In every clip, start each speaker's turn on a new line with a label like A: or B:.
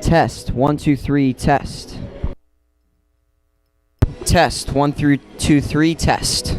A: Test 1 2 3 test. Test 1 through 2 3 test.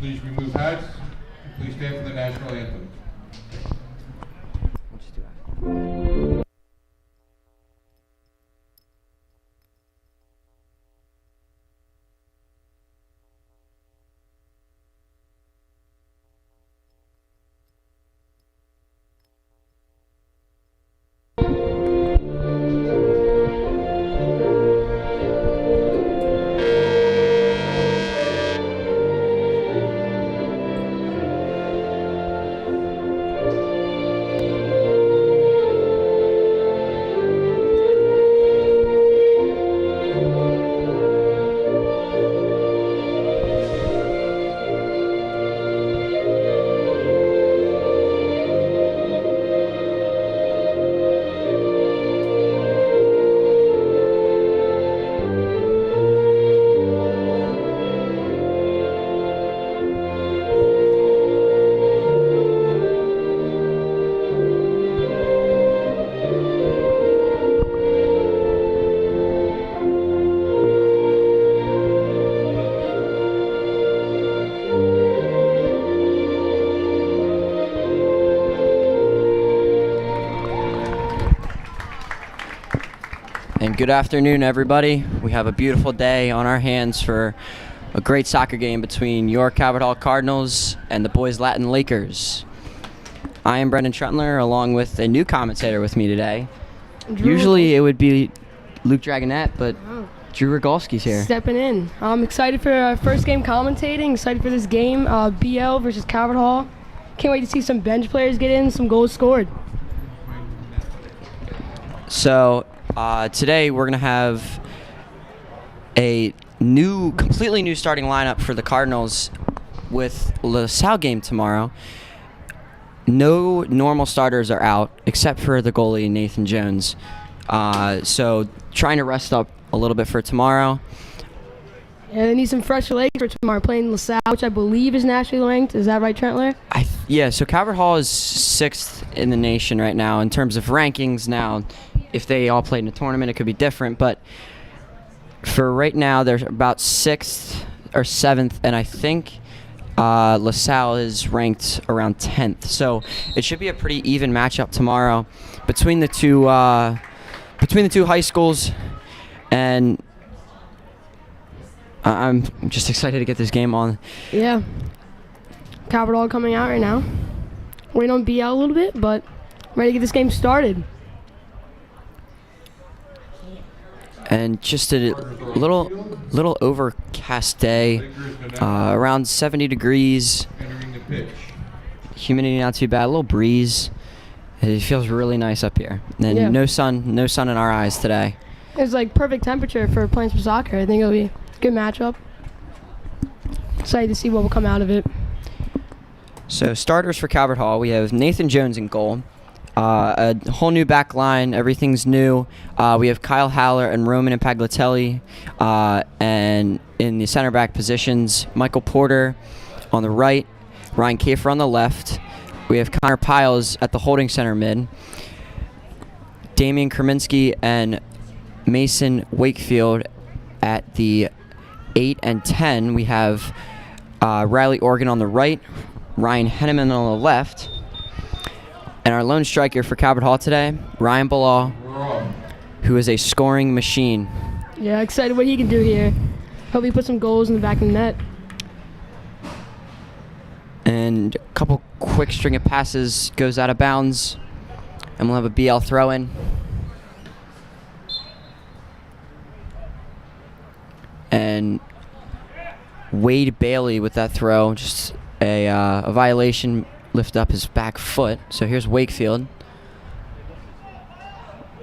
B: Please remove hats. Please stand for the national anthem.
A: And good afternoon, everybody. We have a beautiful day on our hands for a great soccer game between your Cabot Hall Cardinals and the Boys Latin Lakers. I am Brendan Trentler, along with a new commentator with me today. Usually it would be Luke Dragonette, but Drew Rogalski's here.
C: Stepping in. I'm excited for our first game commentating, excited for this game, BL versus Cabot Hall. Can't wait to see some bench players get in, some goals scored.
A: So today we're going to have a completely new starting lineup for the Cardinals with LaSalle game tomorrow. No normal starters are out except for the goalie, Nathan Jones. So trying to rest up a little bit for tomorrow.
C: Yeah, they need some fresh legs for tomorrow, playing LaSalle, which I believe is nationally ranked. Is that right, Trentler?
A: Yeah, so Cabot Hall is 6th in the nation right now in terms of rankings. Now, if they all played in a tournament, it could be different. But for right now, they're about 6th or 7th, and I think LaSalle is ranked around 10th. So it should be a pretty even matchup tomorrow between the two high schools, and I'm just excited to get this game on.
C: Yeah. Cabot Hall coming out right now. Waiting on BL a little bit, but ready to get this game started.
A: And just a little overcast day, around 70 degrees. Humidity not too bad, a little breeze. It feels really nice up here. And
C: yeah.
A: no sun in our eyes today.
C: It's like perfect temperature for playing some soccer. I think it'll be a good matchup. Excited to see what will come out of it.
A: So starters for Cabot Hall, we have Nathan Jones in goal. A whole new back line. Everything's new. We have Kyle Haller and Roman and Paglitelli. And in the center back positions, Michael Porter on the right, Ryan Kafer on the left. We have Connor Piles at the holding center mid. Damian Kerminsky and Mason Wakefield at the 8 and 10. We have Riley Organ on the right, Ryan Henneman on the left. And our lone striker for Cabot Hall today, Ryan Ballal, who is a scoring machine.
C: Yeah, excited what he can do here. Hope he puts some goals in the back of the net.
A: And a couple quick string of passes goes out of bounds. And we'll have a BL throw-in. And Wade Bailey with that throw, just a violation. Lift up his back foot. So here's Wakefield.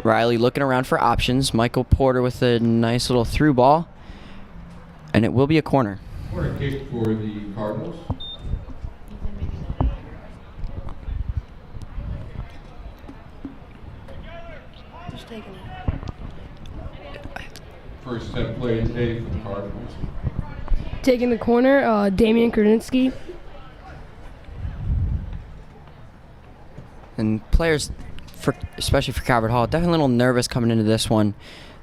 A: Riley looking around for options. Michael Porter with a nice little through ball. And it will be a corner.
B: Corner kick for the Cardinals.
C: Just taking it.
B: First set play today for the Cardinals.
C: Taking the corner, Damian Kerminsky.
A: And players, especially for Cabot Hall, definitely a little nervous coming into this one.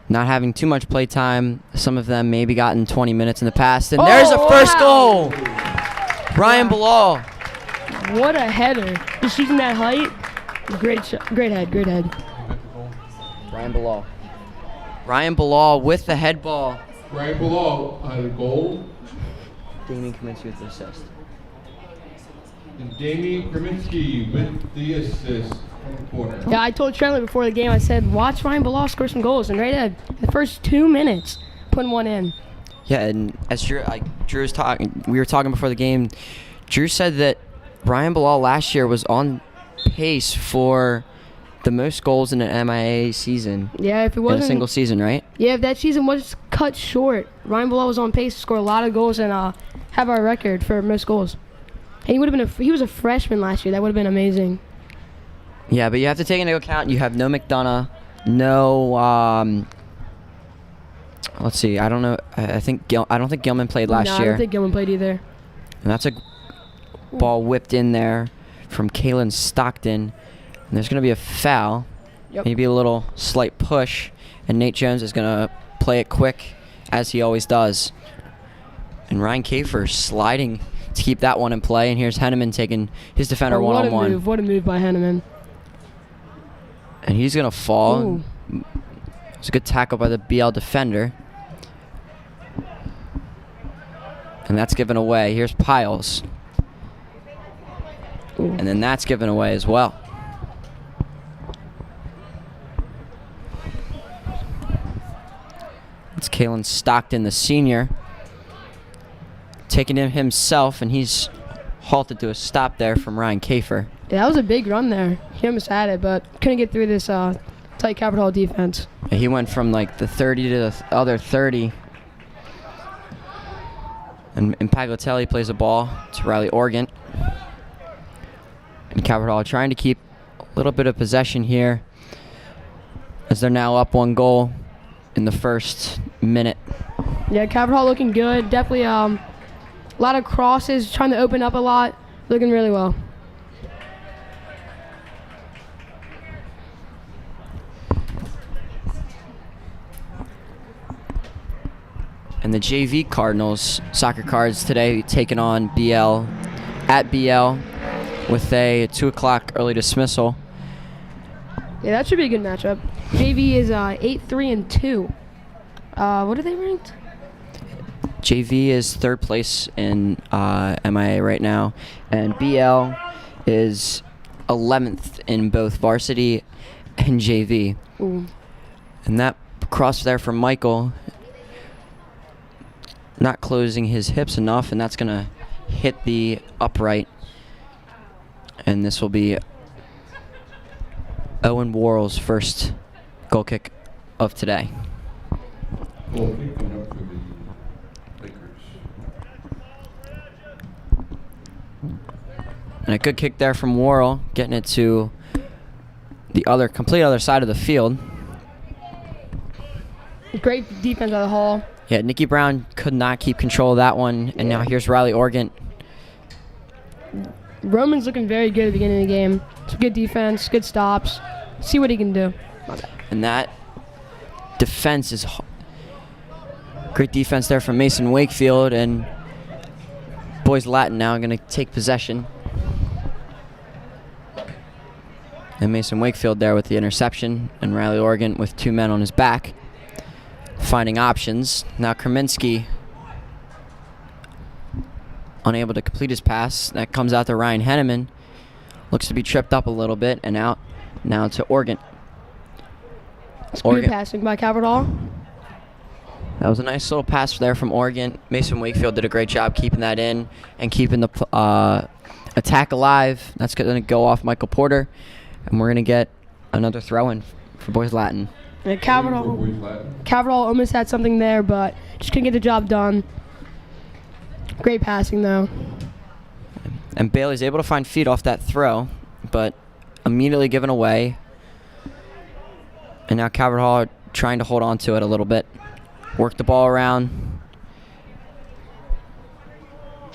A: Not having too much play time. Some of them maybe gotten 20 minutes in the past. And there's a first goal Ryan
C: Wow.
A: Bilal.
C: What a header. Just using that height. Great shot. Great head. Great head.
A: Ryan Bilal. Ryan Bilal with the head ball.
B: Ryan Bilal on a goal,
A: Damien Kaminsky with the assist.
B: and Damien Kraminski with the assist from the corner.
C: Yeah, I told Trent before the game, I said, watch Ryan Bilal score some goals. And right at the first 2 minutes, putting one in.
A: Yeah, and as Drew was talking, we were talking before the game. Drew said that Ryan Bilal last year was on pace for the most goals in an MIA season
C: Yeah, if it
A: in
C: wasn't.
A: a single season, right?
C: Yeah, if that season was cut short, Ryan Bilal was on pace to score a lot of goals and have our record for most goals. And he would have been he was a freshman last year. That would have been amazing.
A: Yeah, but you have to take into account you have no McDonough, no. Let's see. I don't know. I don't think Gilman played last
C: No,
A: year,
C: I don't think Gilman played either.
A: and that's a ball whipped in there from Kalen Stockton. And there's going to be a foul,
C: Yep.
A: maybe a little slight push, and Nate Jones is going to play it quick, as he always does. And Ryan Kafer sliding to keep that one in play, and here's Henneman taking his defender
C: Oh, what a
A: one-on-one.
C: move. What a move by Henneman.
A: And he's going to fall.
C: Ooh.
A: It's a good tackle by the BL defender. And that's given away. Here's Piles.
C: Ooh.
A: And then that's given away as well. It's Kalen Stockton, the senior, taking him himself, and he's halted to a stop there from Ryan Kafer.
C: Yeah, that was a big run there. He almost had it, but couldn't get through this tight Capitol Hall defense.
A: And he went from like the 30 to the other 30. And Paglitelli plays the ball to Riley Organ. And Capitol Hall trying to keep a little bit of possession here, as they're now up 1 goal in the first minute.
C: Yeah, Capitol Hall looking good. Definitely a lot of crosses, trying to open up a lot. Looking really well.
A: And the JV Cardinals soccer cards today taking on BL at BL with a 2 o'clock early dismissal.
C: Yeah, that should be a good matchup. JV is 8-3-2. What are they ranked?
A: JV is 3rd place in MIA right now, and BL is 11th in both varsity and JV.
C: Ooh.
A: And that cross there from Michael, not closing his hips enough, and that's going to hit the upright. And this will be Owen Worrell's first goal kick of today.
B: Goal kick coming up for the Lakers.
A: And a good kick there from Worrell, getting it to the complete other side of the field.
C: Great defense by the Hall.
A: Yeah, Nikki Brown could not keep control of that one, and now here's Riley Organ.
C: Roman's looking very good at the beginning of the game. Some good defense, good stops. See what he can do.
A: And that defense is great defense there from Mason Wakefield, and Boys Latin now going to take possession. And Mason Wakefield there with the interception, and Riley Organ with 2 men on his back, finding options. Now Kraminski unable to complete his pass. That comes out to Ryan Henneman. Looks to be tripped up a little bit, and out now to Organ.
C: Good passing by Capitol Hall.
A: That was a nice little pass there from Oregon. Mason Wakefield did a great job keeping that in and keeping the attack alive. That's going to go off Michael Porter, and we're going to get another throw-in for Boys Latin.
C: And
B: For
C: Capitol
B: Boys Latin.
C: Hall almost had something there, but just couldn't get the job done. Great passing, though.
A: And Bailey's able to find feet off that throw, but immediately given away. And now Calvert Hall are trying to hold on to it a little bit. Work the ball around.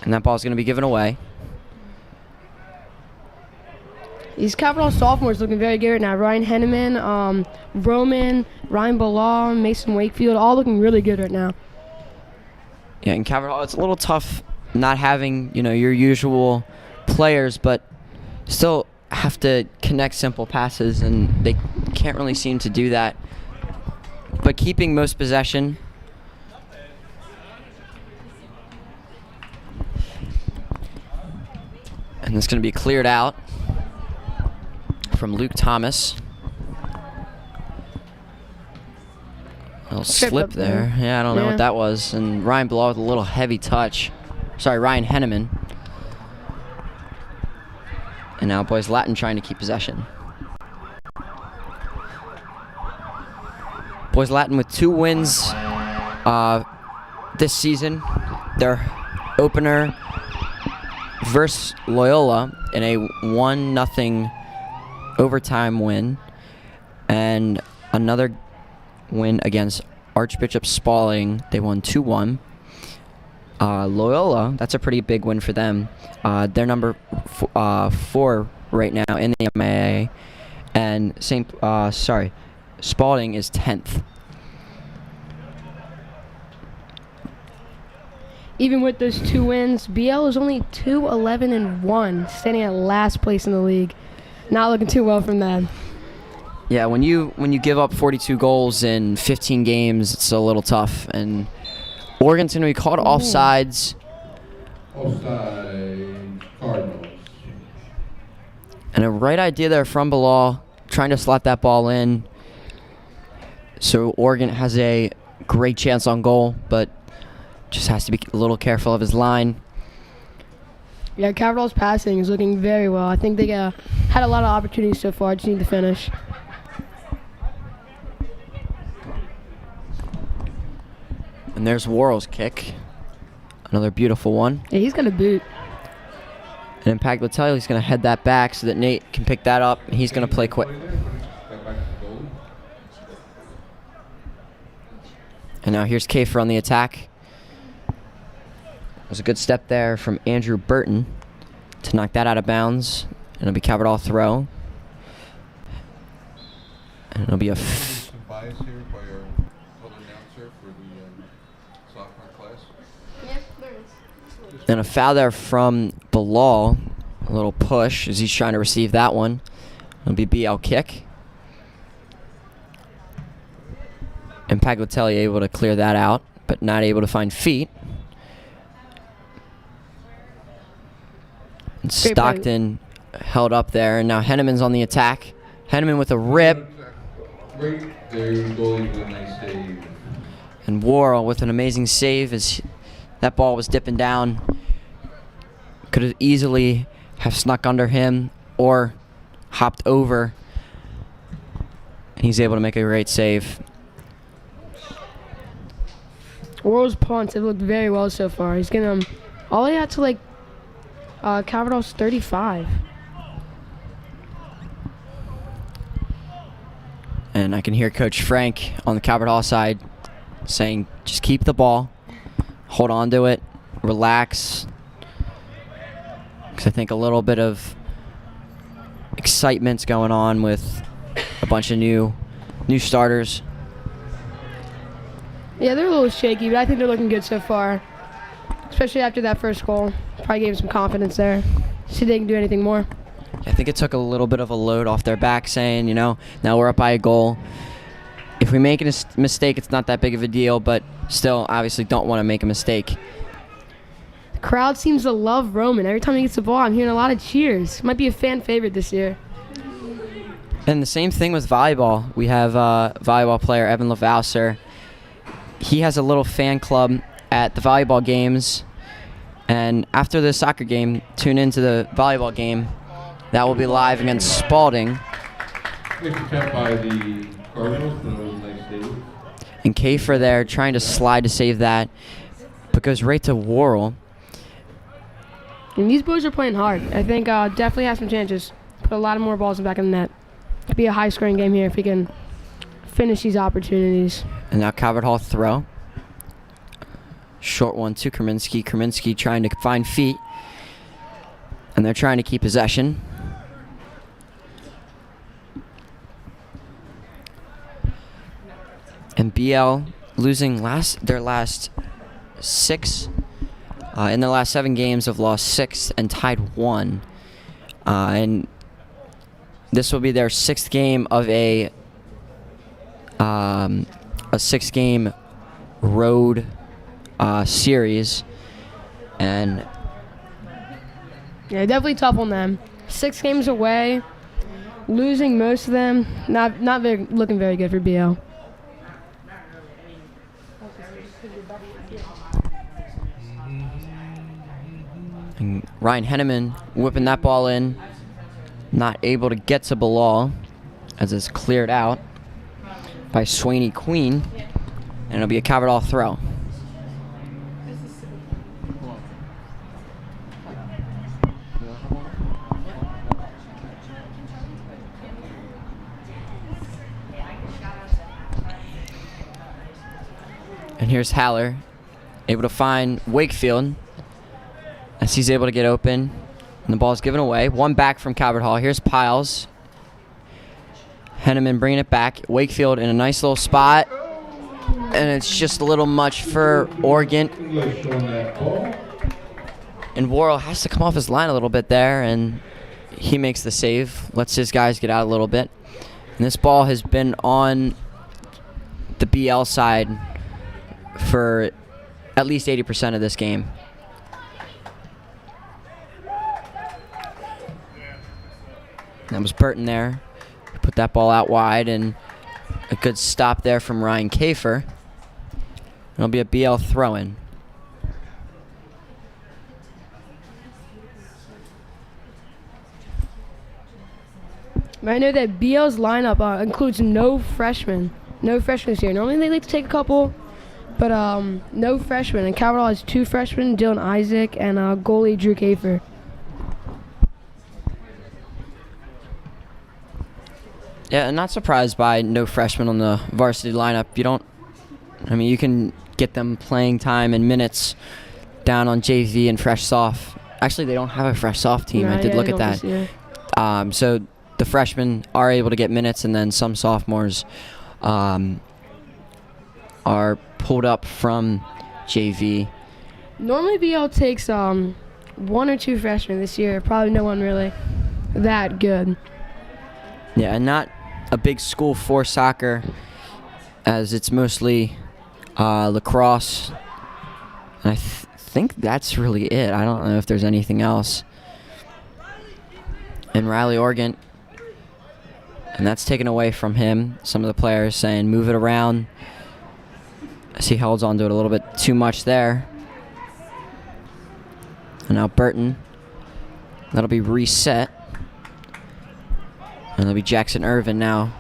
A: And that ball's going to be given away.
C: These Capitol sophomores looking very good right now. Ryan Henneman, Roman, Ryan Bilal, Mason Wakefield, all looking really good right now.
A: Yeah, in Calvert Hall, it's a little tough not having, your usual players, but still have to connect simple passes, and they can't really seem to do that. But keeping most possession. And it's going to be cleared out from Luke Thomas. A little slip there. Yeah, I don't know what that was. And Ryan Blau with a little heavy touch. Sorry, Ryan Henneman. And now Boys Latin trying to keep possession. Boys Latin with 2 wins this season. Their opener versus Loyola in a 1-0 overtime win. And another win against Archbishop Spalding. They won 2-1. Loyola, that's a pretty big win for them. They're number 4 right now in the MIA, and Spalding is 10th.
C: Even with those 2 wins, BL is only 2-11-1, standing at last place in the league. Not looking too well from them.
A: Yeah, when you give up 42 goals in 15 games, it's a little tough. And Oregon's going to be called offsides.
B: Offside, Cardinals.
A: And a right idea there from Bilal, trying to slot that ball in. So Oregon has a great chance on goal, but just has to be a little careful of his line.
C: Yeah, Caverdall's passing is looking very well. I think they had a lot of opportunities so far. Just need to finish.
A: And there's Worrell's kick. Another beautiful one.
C: Yeah, he's got a boot.
A: And in Paglitelli, he's going to head that back so that Nate can pick that up. And he's going to play quick. And now here's Kafer on the attack. There's a good step there from Andrew Burton to knock that out of bounds. And it'll be Caverdall throw. And it'll be a...
B: Some bias here by our other announcer for the sophomore class.
C: Yeah, there is.
A: And a foul there from Bilal. A little push as he's trying to receive that one. It'll be BL kick. And Paglitelli able to clear that out, but not able to find feet. And Stockton held up there, and now Henneman's on the attack. Henneman with a rip.
B: Right there, goalie with a nice save.
A: And Worrell with an amazing save as that ball was dipping down. Could have easily have snuck under him or hopped over. And he's able to make a great save.
C: Worrell's punts have looked very well so far. He's getting them all the way out to Caverdall's 35.
A: And I can hear Coach Frank on the Caverdall side saying, just keep the ball, hold on to it, relax. Because I think a little bit of excitement's going on with a bunch of new starters.
C: Yeah, they're a little shaky, but I think they're looking good so far. Especially after that first goal. Probably gave them some confidence there. See if they can do anything more.
A: I think it took a little bit of a load off their back saying, now we're up by a goal. If we make a mistake, it's not that big of a deal, but still, obviously, don't want to make a mistake.
C: The crowd seems to love Roman. Every time he gets the ball, I'm hearing a lot of cheers. Might be a fan favorite this year.
A: And the same thing with volleyball. We have volleyball player Evan Lavouser. He has a little fan club at the volleyball games. And after the soccer game, tune into the volleyball game. That will be live against Spalding.
B: Nice attempt by the Cardinals, but it was a nice save.
A: And Kafer there trying to slide to save that, but goes right to Worrell.
C: And these boys are playing hard. I think definitely have some chances. Put a lot of more balls in the back of the net. Could be a high-scoring game here if we can finish these opportunities.
A: And now Caverdall throw. Short one to Kerminski. Kerminski trying to find feet. And they're trying to keep possession. And BL losing their last 6 In their last 7 games, have lost 6 and tied 1. And this will be their 6th game of a 6-game road series. And
C: Yeah, definitely tough on them. 6 games away, losing most of them. Not very looking very good for BL.
A: And Ryan Henneman whipping that ball in. Not able to get to Bilal as it's cleared out by Swaney Queen. And it'll be a Calvert Hall throw. And here's Haller, able to find Wakefield as he's able to get open. And the ball's given away. 1 back from Calvert Hall. Here's Piles. Henneman bringing it back. Wakefield in a nice little spot. And it's just a little much for Oregon.
B: English on that ball.
A: And Worrell has to come off his line a little bit there, and he makes the save. Lets his guys get out a little bit. And this ball has been on the BL side for at least 80% of this game. That was Burton there. Put that ball out wide, and a good stop there from Ryan Kafer. It'll be a BL throw-in.
C: I know that BL's lineup includes no freshmen. No freshmen this year. Normally they like to take a couple, but no freshmen. And Calvert Hall has 2 freshmen, Dylan Isaac and goalie Drew Kafer.
A: Yeah, I'm not surprised by no freshmen on the varsity lineup. You can get them playing time and minutes down on JV and fresh soft. Actually, they don't have a fresh soft team. I did look at that. So the freshmen are able to get minutes, and then some sophomores are pulled up from JV.
C: Normally BL takes 1 or 2 freshmen this year. Probably no one really that good.
A: Yeah, and not a big school for soccer, as it's mostly lacrosse. And I think that's really it. I don't know if there's anything else. And Riley Organt, and that's taken away from him. Some of the players saying move it around, as he holds on to it a little bit too much there. And now Burton. That'll be reset. And it'll be Jackson Irvin now,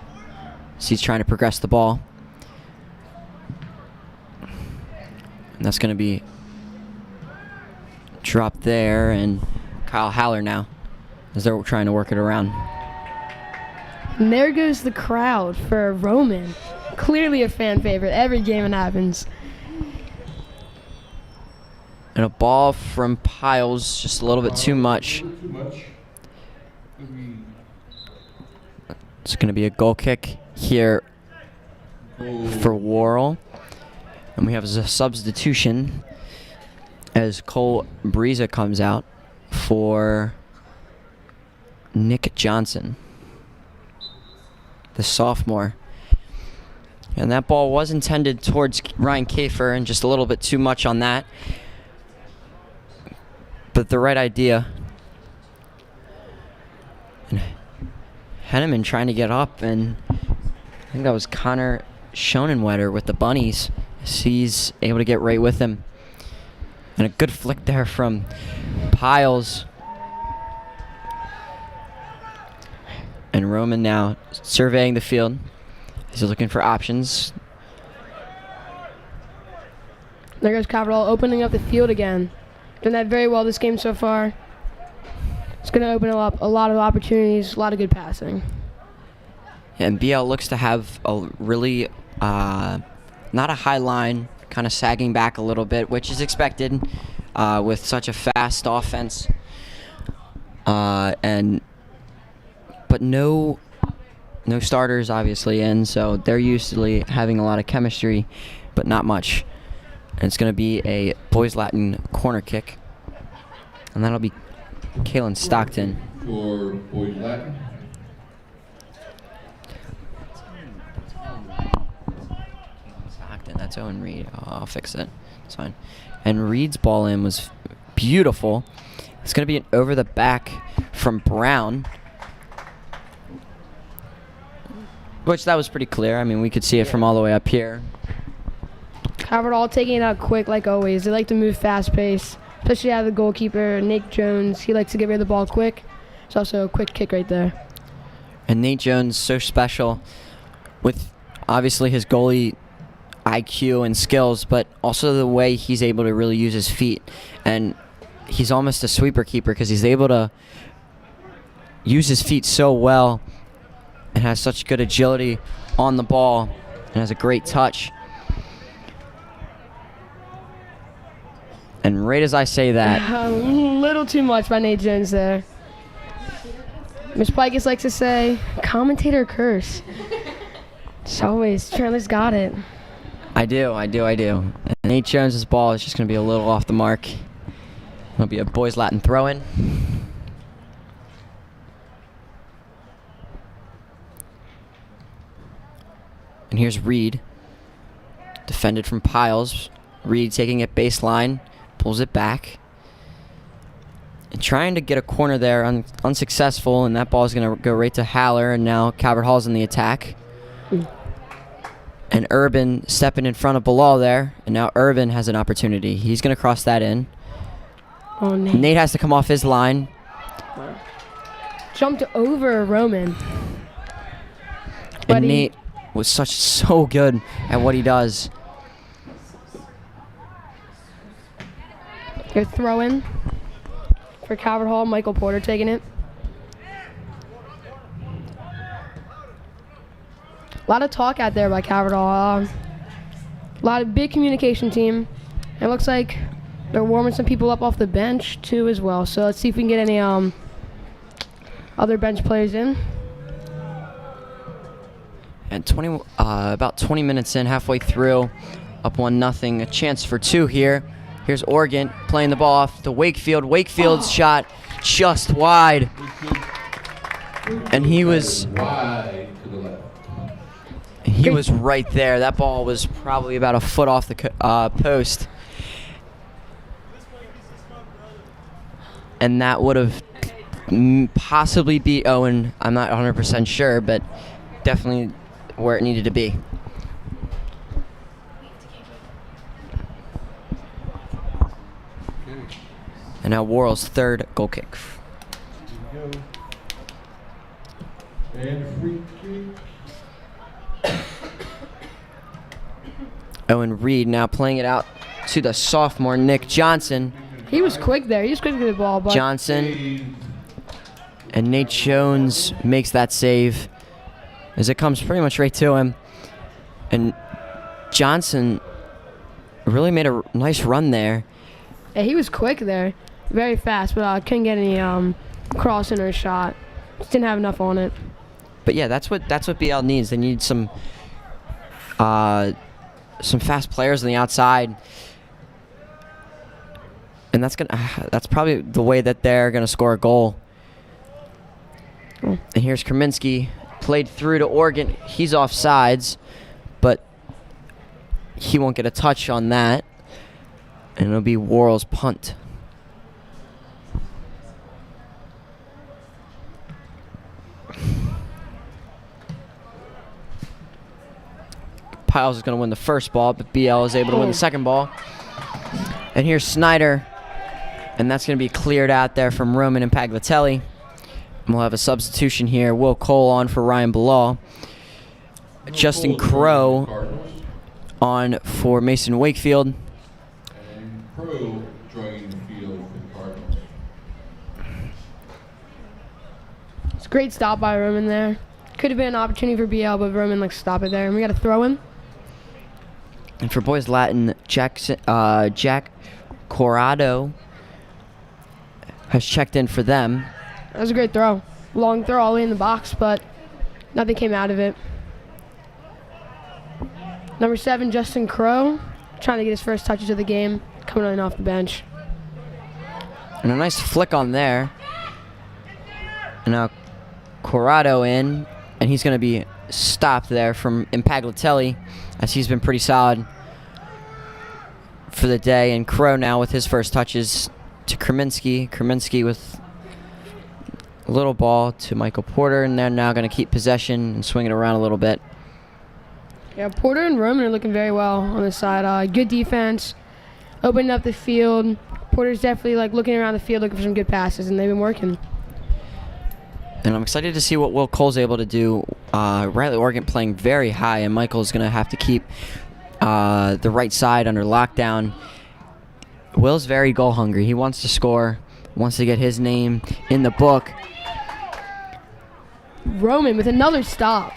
A: as he's trying to progress the ball. And that's going to be dropped there, and Kyle Haller now, as they're trying to work it around.
C: And there goes the crowd for Roman. Clearly a fan favorite. Every game it happens.
A: And a ball from Piles, just a little bit too much. It's going to be a goal kick here for Worrell. And we have a substitution as Cole Breeza comes out for Nick Johnson, the sophomore. And that ball was intended towards Ryan Kafer, and just a little bit too much on that. But the right idea. And Henneman trying to get up, and I think that was Connor Schonenwetter with the bunnies. He's able to get right with him. And a good flick there from Piles. And Roman now surveying the field. He's looking for options.
C: There goes Calvert Hall opening up the field again. Done that very well this game so far. It's going to open up a lot of opportunities, a lot of good passing.
A: Yeah, and BL looks to have a really, not a high line, kind of sagging back a little bit, which is expected with such a fast offense. But no starters obviously in, so they're usually having a lot of chemistry, but not much. And it's going to be a boys Latin corner kick. And that'll be Kalen Stockton.
B: For boys Latin.
A: Stockton, that's Owen Reed. Oh, I'll fix it. It's fine. And Reed's ball in was beautiful. It's going to be an over the back from Brown. Which that was pretty clear. I mean, we could see it from all the way up here.
C: Calvert Hall taking it out quick like always. They like to move fast pace, especially out of the goalkeeper, Nate Jones. He likes to get rid of the ball quick. It's also a quick kick right there.
A: And Nate Jones, so special with obviously his goalie IQ and skills, but also the way he's able to really use his feet. And he's almost a sweeper keeper because he's able to use his feet so well and has such good agility on the ball and has a great touch. And right as I say that,
C: A little too much by Nate Jones there. Miss Pikus likes to say, commentator curse. It's always, Chandler's got it.
A: I do. And Nate Jones' ball is just going to be a little off the mark. It'll be a boys Latin throw-in. And here's Reed. Defended from Piles. Reed taking it baseline. Pulls it back. And trying to get a corner there, unsuccessful, and that ball is going to go right to Haller, and now Calvert Hall's in the attack. And Urban stepping in front of Bilal there, and now Urban has an opportunity. He's going to cross that in.
C: Oh,
A: Nate has to come off his line.
C: Jumped over Roman. But
A: And Nate was so good at what he does.
C: Good throw in for Calvert Hall. Michael Porter taking it. A lot of talk out there by Calvert Hall. A lot of big communication team. It looks like they're warming some people up off the bench too as well. So let's see if we can get any other bench players in.
A: And about 20 minutes in, halfway through, up 1-0. A chance for two here. Here's Oregon playing the ball off to Wakefield. Wakefield's shot just wide. And he was
B: Wide to the left.
A: He was right there. That ball was probably about a foot off the post. And that would have possibly beat Owen. I'm not 100% sure, but definitely where it needed to be. And now Worrell's third goal kick.
B: Here we go. And free kick.
A: Owen Reed now playing it out to the sophomore Nick Johnson.
C: He was quick there. He was quick with the ball, but
A: Johnson and Nate Jones makes that save as it comes pretty much right to him. And Johnson really made a nice run there.
C: yeah, he was quick there. Very fast, but couldn't get any crossing or shot. Just didn't have enough on it.
A: But yeah, that's what BL needs. They need some fast players on the outside. And that's probably the way that they're gonna score a goal. And here's Kraminski, played through to Oregon. He's off sides, but he won't get a touch on that. And it'll be Worrell's punt. Piles is going to win the first ball, but BL is able to win the second ball. And here's Snyder, and that's going to be cleared out there from Roman and Paglitelli. And we'll have a substitution here. Will Cole on for Ryan Bilal. Justin Crow on for Mason Wakefield.
B: And Crow joining the field for the Cardinals.
C: It's a great stop by Roman there. Could have been an opportunity for BL, but Roman like stop it there. And we got to throw him.
A: And for boys Latin, Jack Corrado has checked in for them.
C: That was a great throw. Long throw all the way in the box, but nothing came out of it. Number 7, Justin Crow. trying to get his first touches of the game, coming in off the bench.
A: And a nice flick on there. And now Corrado in, and he's going to be stopped there from Impaglitelli, as he's been pretty solid for the day. And Crow now with his first touches to Kreminski. Kreminski with a little ball to Michael Porter, and they're now going to keep possession and swing it around a little bit.
C: Yeah, Porter and Roman are looking very well on the side. Good defense, opening up the field. Porter's definitely like looking around the field, looking for some good passes, and they've been working.
A: And I'm excited to see what Will Cole's able to do. Riley Oregon playing very high, and Michael's going to have to keep the right side under lockdown. Will's very goal hungry. He wants to score, wants to get his name in the book.
C: Roman with another stop.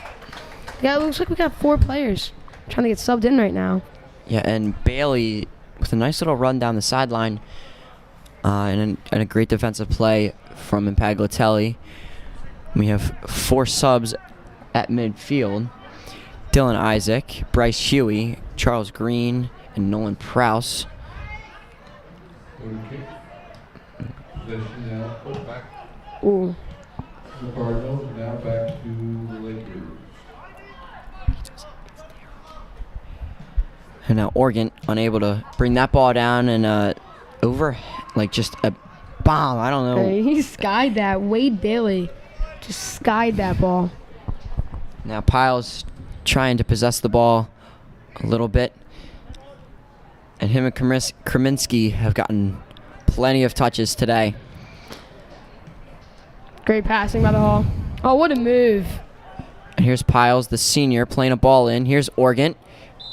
C: Yeah, it looks like we got 4 players trying to get subbed in right now.
A: Yeah, and Bailey with a nice little run down the sideline and a great defensive play from Impaglitelli. We have 4 subs at midfield. Dylan Isaac, Bryce Huey, Charles Green, and Nolan Prouse.
B: Okay. Possession now, put back
C: Ooh.
B: to the Cardinals, now back to the Lakers.
A: And now Oregon unable to bring that ball down, and over, like just a bomb. I don't know.
C: Hey, he skied that. Wade Bailey just skied that ball.
A: Now Piles trying to possess the ball a little bit. And him and Kreminski have gotten plenty of touches today.
C: Great passing by the Hall. Oh, what a move.
A: And here's Piles, the senior, playing a ball in. Here's Oregon,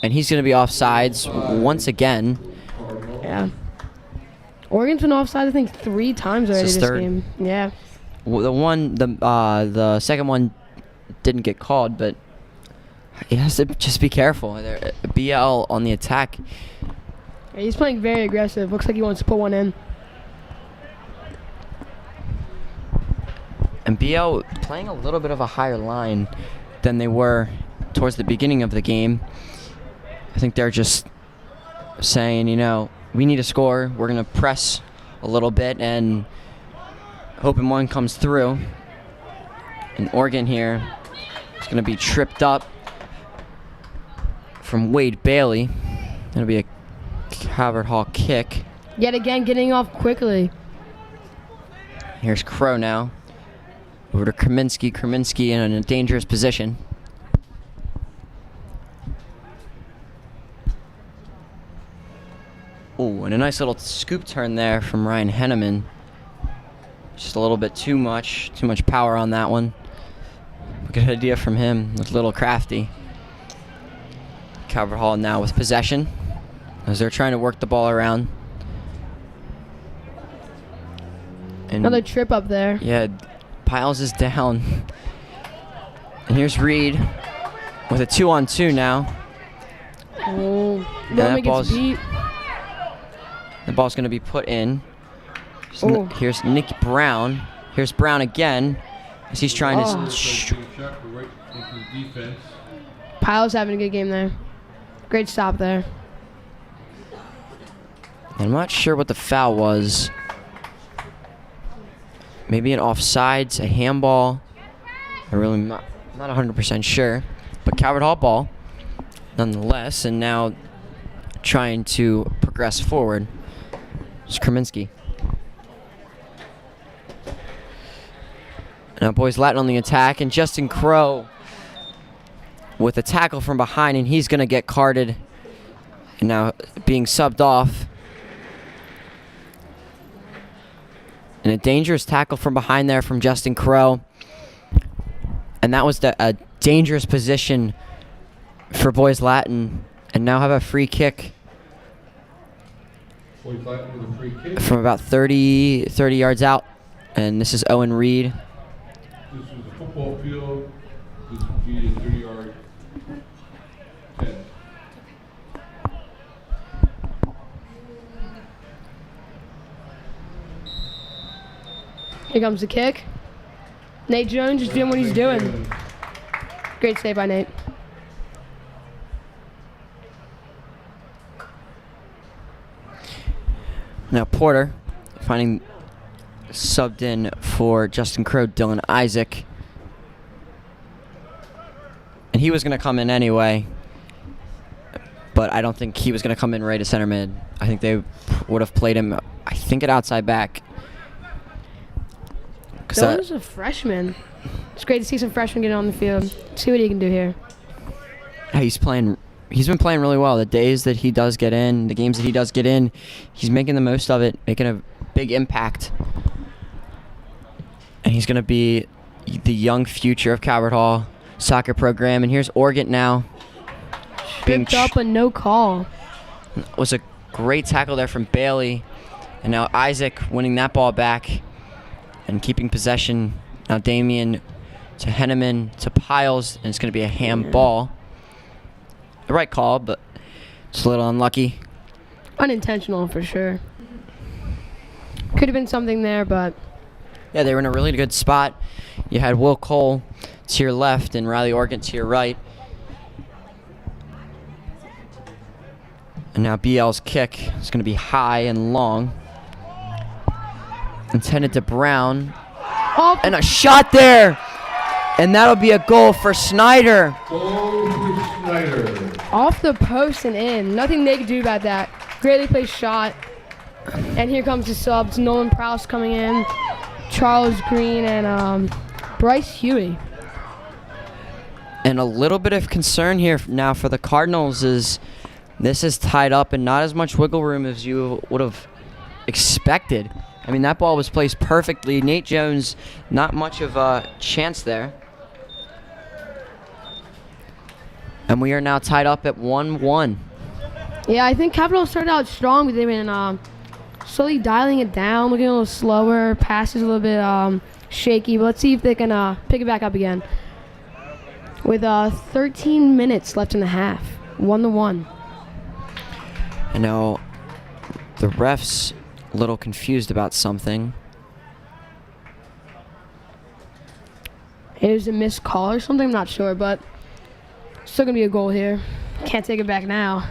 A: and he's going to be offsides once again.
C: Yeah. Oregon's been offside, I think, 3 times already
A: This
C: this
A: is third.
C: game. Yeah.
A: The second one didn't get called, but he has to just be careful. BL on the attack.
C: Yeah, he's playing very aggressive. Looks like he wants to put one in.
A: And BL playing a little bit of a higher line than they were towards the beginning of the game. I think they're just saying, you know, we need to score. We're going to press a little bit and hoping one comes through. And Oregon here is going to be tripped up from Wade Bailey. It'll be a Calvert Hall kick.
C: Yet again, getting off quickly.
A: Here's Crow now. Over to Kreminski. Kreminski in a dangerous position. Oh, and a nice little scoop turn there from Ryan Henneman. Just a little bit too much power on that one. Good idea from him. Looked a little crafty. Calvert Hall now with possession as they're trying to work the ball around. And
C: Another trip up there.
A: yeah, Piles is down. And here's Reed with a 2-on-2 now.
C: Oh,
A: that
C: Roman
A: ball's-
C: gets beat.
A: The ball's going to be put in.
C: Oh.
A: Here's Nick Brown. Here's Brown again as he's trying
C: Oh.
A: to...
B: Shot right into the defense.
C: Piles having a good game there. Great stop there.
A: I'm not sure what the foul was. Maybe an offsides, a handball. I'm really not 100% sure. But Calvert Hall ball, nonetheless, and now trying to progress forward. It's Kreminski. Now Boys Latin on the attack, and Justin Crow with a tackle from behind, and he's going to get carded. And now being subbed off. And a dangerous tackle from behind there from Justin Crow. And that was a dangerous position for Boys Latin. And now have a free kick
B: Boys Latin with a free kick.
A: from about 30 yards out. And this is Owen Reed.
B: This was a football field. This would be a 30-yard 10.
C: Here comes the kick. Nate Jones just doing what he's doing. Great save by Nate.
A: Now Porter finding subbed in for Justin Crow, Dylan Isaac. And he was going to come in anyway, but I don't think he was going to come in right at center mid. I think they would have played him, I think, at outside back.
C: Dylan's a freshman. It's great to see some freshmen get on the field. See what he can do here.
A: He's been playing really well. The days that he does get in, the games that he does get in, he's making the most of it, making a big impact. And he's going to be the young future of Calvert Hall soccer program. And here's Oregon now.
C: Tripped up a no call.
A: Was a great tackle there from Bailey. And now Isaac winning that ball back and keeping possession. Now Damian to Henneman to Piles, and it's going to be a hand ball. The right call, but it's a little unlucky.
C: Unintentional for sure. Could have been something there, but
A: yeah, they were in a really good spot. You had Will Cole to your left and Riley Organ to your right. And now BL's kick is going to be high and long. Intended to Brown.
C: oh,
A: And a shot there. And that'll be a goal for Snyder.
B: Goal for Snyder.
C: off the post and in. Nothing they could do about that. Greatly placed shot. And here comes the subs. Nolan Prowse coming in. Charles Green and Bryce Huey.
A: And a little bit of concern here now for the Cardinals is this is tied up and not as much wiggle room as you would have expected. I mean, that ball was placed perfectly. Nate Jones, not much of a chance there. And we are now tied up at 1-1.
C: Yeah, I think Capitol started out strong, but they've been slowly dialing it down, looking a little slower, passes a little bit shaky. But let's see if they can pick it back up again. With 13 minutes left in the half, 1-1.
A: And now the ref's a little confused about something.
C: It was a missed call or something, I'm not sure, but still gonna be a goal here. Can't take it back now.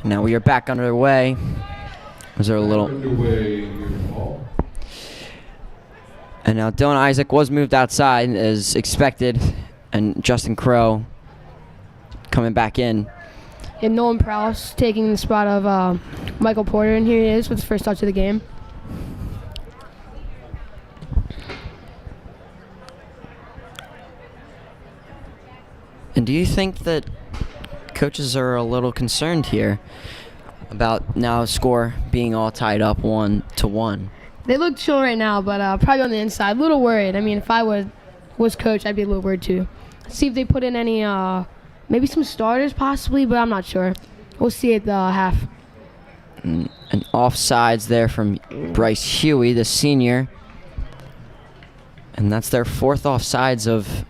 A: Now we are back underway. Was there a little?
B: Underway here, Paul.
A: And now Dylan Isaac was moved outside as expected, and Justin Crow coming back in.
C: And Nolan Prowse taking the spot of Michael Porter, and here he is with his first touch of the game.
A: And do you think that coaches are a little concerned here about now score being all tied up 1-1?
C: They look chill right now, but probably on the inside, a little worried. I mean, if I was coach, I'd be a little worried too. See if they put in any, maybe some starters possibly, but I'm not sure. We'll see at the half.
A: And offsides there from Bryce Huey, the senior. And that's their fourth offsides of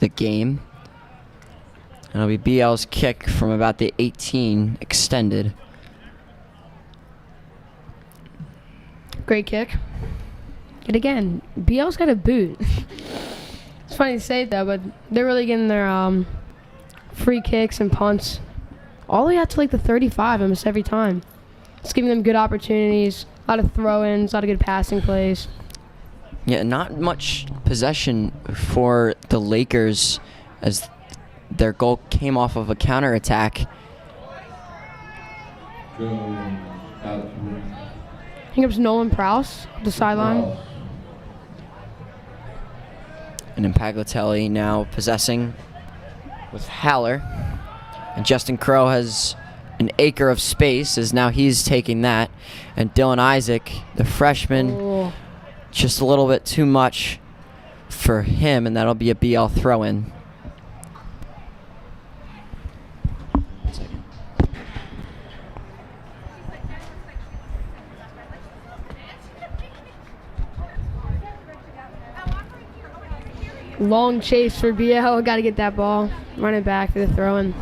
A: the game. And it'll be BL's kick from about the 18 extended.
C: Great kick. And again, BL's got a boot. It's funny to say that, but they're really getting their free kicks and punts all the way out to like the 35 almost every time. It's giving them good opportunities, a lot of throw-ins, a lot of good passing plays.
A: Yeah, not much possession for the Lakers as their goal came off of a counterattack.
B: Jones out to
C: Here comes Nolan Prowse, the sideline.
B: Prowse.
A: And then Paglitelli now possessing with Haller. And Justin Crow has an acre of space as now he's taking that. And Dylan Isaac, the freshman,
C: Oh.
A: just a little bit too much for him, and that'll be a BL throw-in.
C: Long chase for BL. Got to get that ball. Run it back for the throw-in.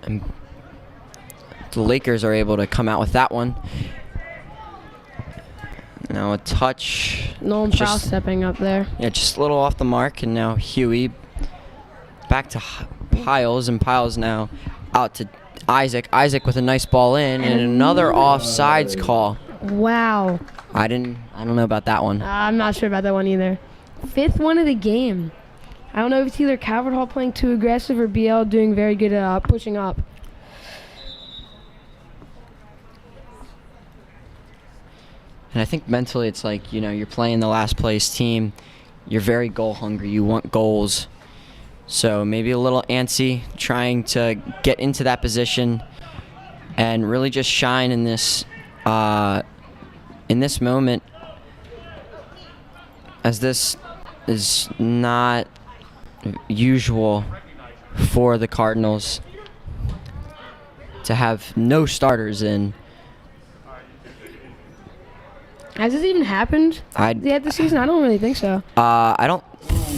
A: And the Lakers are able to come out with that one. Now a touch.
C: Nolan Prowse stepping up there.
A: Yeah, just a little off the mark, and now Huey back to Piles, and Piles now out to Isaac. Isaac with a nice ball in, and another offsides call.
C: Wow.
A: I don't know about that one.
C: I'm not sure about that one either. 5th one of the game. I don't know if it's either Calvert Hall playing too aggressive or BL doing very good at pushing up.
A: And I think mentally it's like, you're playing the last place team. You're very goal hungry. You want goals. So maybe a little antsy, trying to get into that position and really just shine in this moment, as this is not usual for the Cardinals to have no starters in.
C: Has this even happened yet this season? I don't really think so.
A: I don't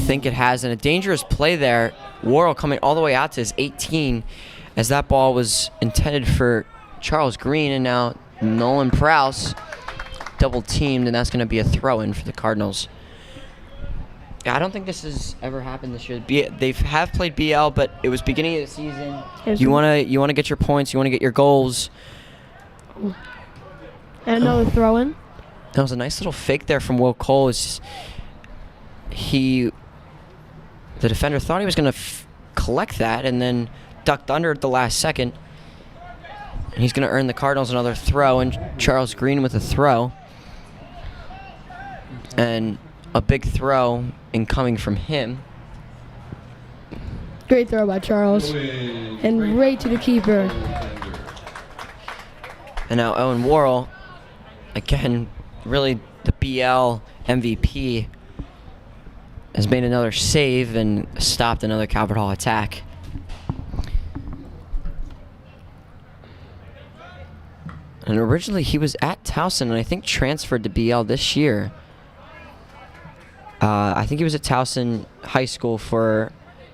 A: think it has. And a dangerous play there. Worrell coming all the way out to his 18, as that ball was intended for Charles Green, and now Nolan Prowse double teamed, and that's going to be a throw-in for the Cardinals. Yeah, I don't think this has ever happened this year. They have played BL, but it was beginning of the season. You want to get your points. You want to get your goals.
C: And another throw-in.
A: That was a nice little fake there from Will Cole. The defender thought he was going to collect that and then ducked under at the last second. And he's going to earn the Cardinals another throw, and Charles Green with a throw. And a big throw incoming from him.
C: Great throw by Charles. And right to the keeper.
A: And now Owen Worrell, again, really the BL MVP, has made another save and stopped another Calvert Hall attack. And originally he was at Towson, and I think transferred to BL this year. I think he was at Towson High School for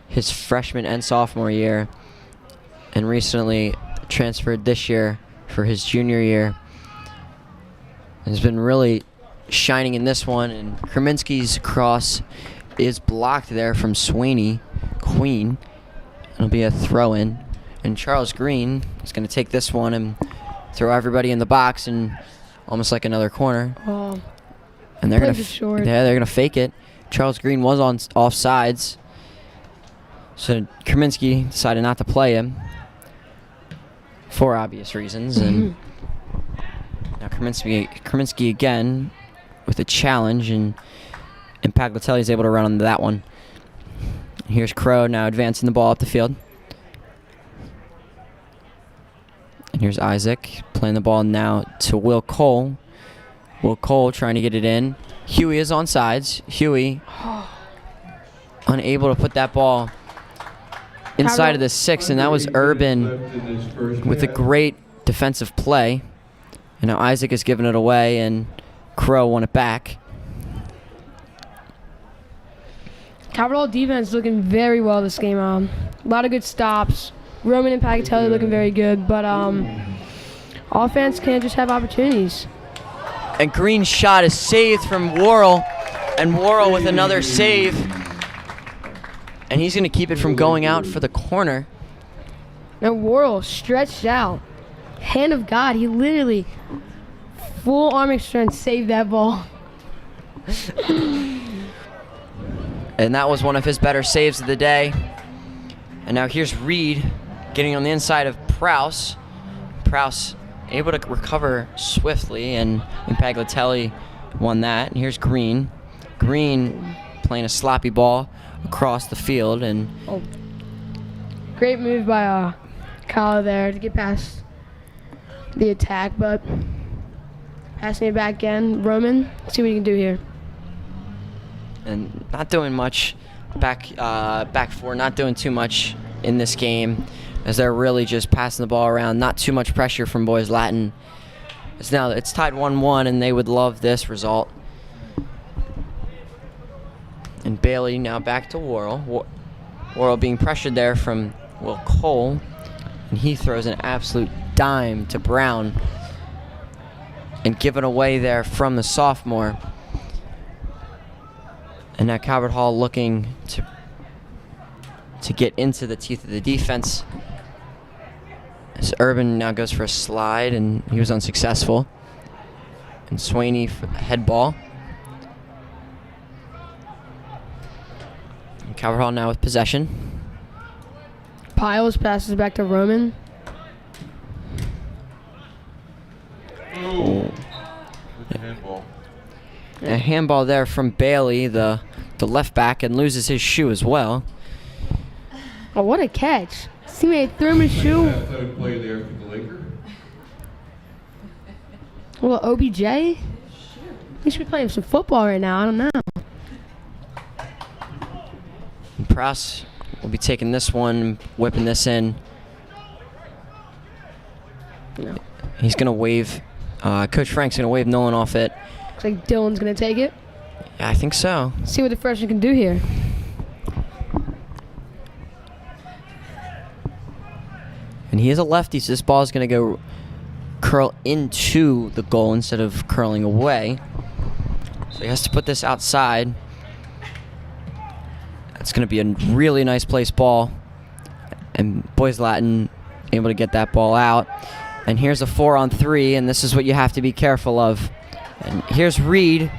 A: his freshman and sophomore year, and recently transferred this year for his junior year. Has been really shining in this one, and Kreminski's cross is blocked there from Queen. It'll be a throw-in, and Charles Green is going to take this one and throw everybody in the box, and almost like another corner.
C: Oh.
A: And they're going to fake it. Charles Green was on offsides, so Kreminski decided not to play him for obvious reasons. And now Kreminski again with a challenge, and Paglitelli is able to run on that one. Here's Crow now advancing the ball up the field. And here's Isaac playing the ball now to Will Cole. Will Cole trying to get it in. Huey is on sides. Huey unable to put that ball inside of the 6, and that was Urban with a great defensive play. And now Isaac has given it away, and Crow won it back.
C: Calvert Hall defense looking very well this game. A lot of good stops. Roman and Paglitelli looking very good, but offense can't just have opportunities.
A: And Green's shot is saved from Worrell, and Worrell with another save. And he's going to keep it from going out for the corner.
C: Now Worrell stretched out. Hand of God, he literally full arm strength saved that ball.
A: And that was one of his better saves of the day. And now here's Reed getting on the inside of Prowse. Prowse able to recover swiftly, and Paglitelli won that. And here's Green. Green playing a sloppy ball across the field, and
C: great move by Kyle there to get past the attack, but passing it back again. Roman, let's see what he can do here.
A: And not doing much back four, not doing too much in this game, as they're really just passing the ball around. Not too much pressure from Boys Latin. It's tied 1-1, and they would love this result. And Bailey now back to Worrell. Worrell being pressured there from Will Cole. And he throws an absolute dime to Brown. And given away there from the sophomore. And now Calvert Hall looking to get into the teeth of the defense. As Urban now goes for a slide, and he was unsuccessful. And Swaney for the head ball. And Calvert Hall now with possession.
C: Piles passes back to Roman.
B: Oh. With the handball.
A: A handball there from Bailey, the left back, and loses his shoe as well.
C: Oh, what a catch. Teammate threw him his shoe.
B: Athletic play there for the Lakers.
C: Well, OBJ? He should be playing some football right now. I don't know.
A: And Pross will be taking this one, whipping this in.
C: No.
A: He's going to wave. Coach Frank's going to wave Nolan off it.
C: Looks like Dylan's going to take it.
A: Yeah, I think so.
C: See what the freshman can do here.
A: And he is a lefty, so this ball is going to go curl into the goal instead of curling away. So he has to put this outside. That's going to be a really nice placed ball. And Boys Latin able to get that ball out. And here's a 4-on-3, and this is what you have to be careful of. And here's Reed,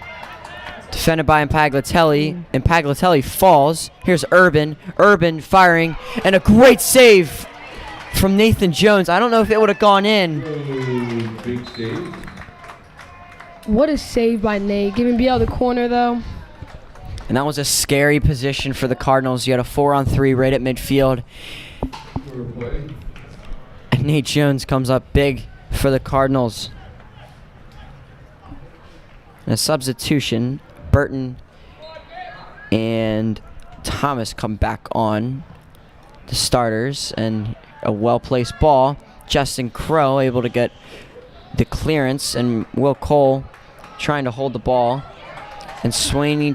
A: defended by Impaglitelli. Impaglitelli falls. Here's Urban. Urban firing, and a great save from Nathan Jones. I don't know if it would have gone in.
B: Oh, big save.
C: What a save by Nate. Giving BL the corner, though.
A: And that was a scary position for the Cardinals. You had a 4-on-3 right at midfield.
B: For a play.
A: And Nate Jones comes up big for the Cardinals. And a substitution. Burton and Thomas come back on, the starters, and a well-placed ball. Justin Crow able to get the clearance, and Will Cole trying to hold the ball. And Swaney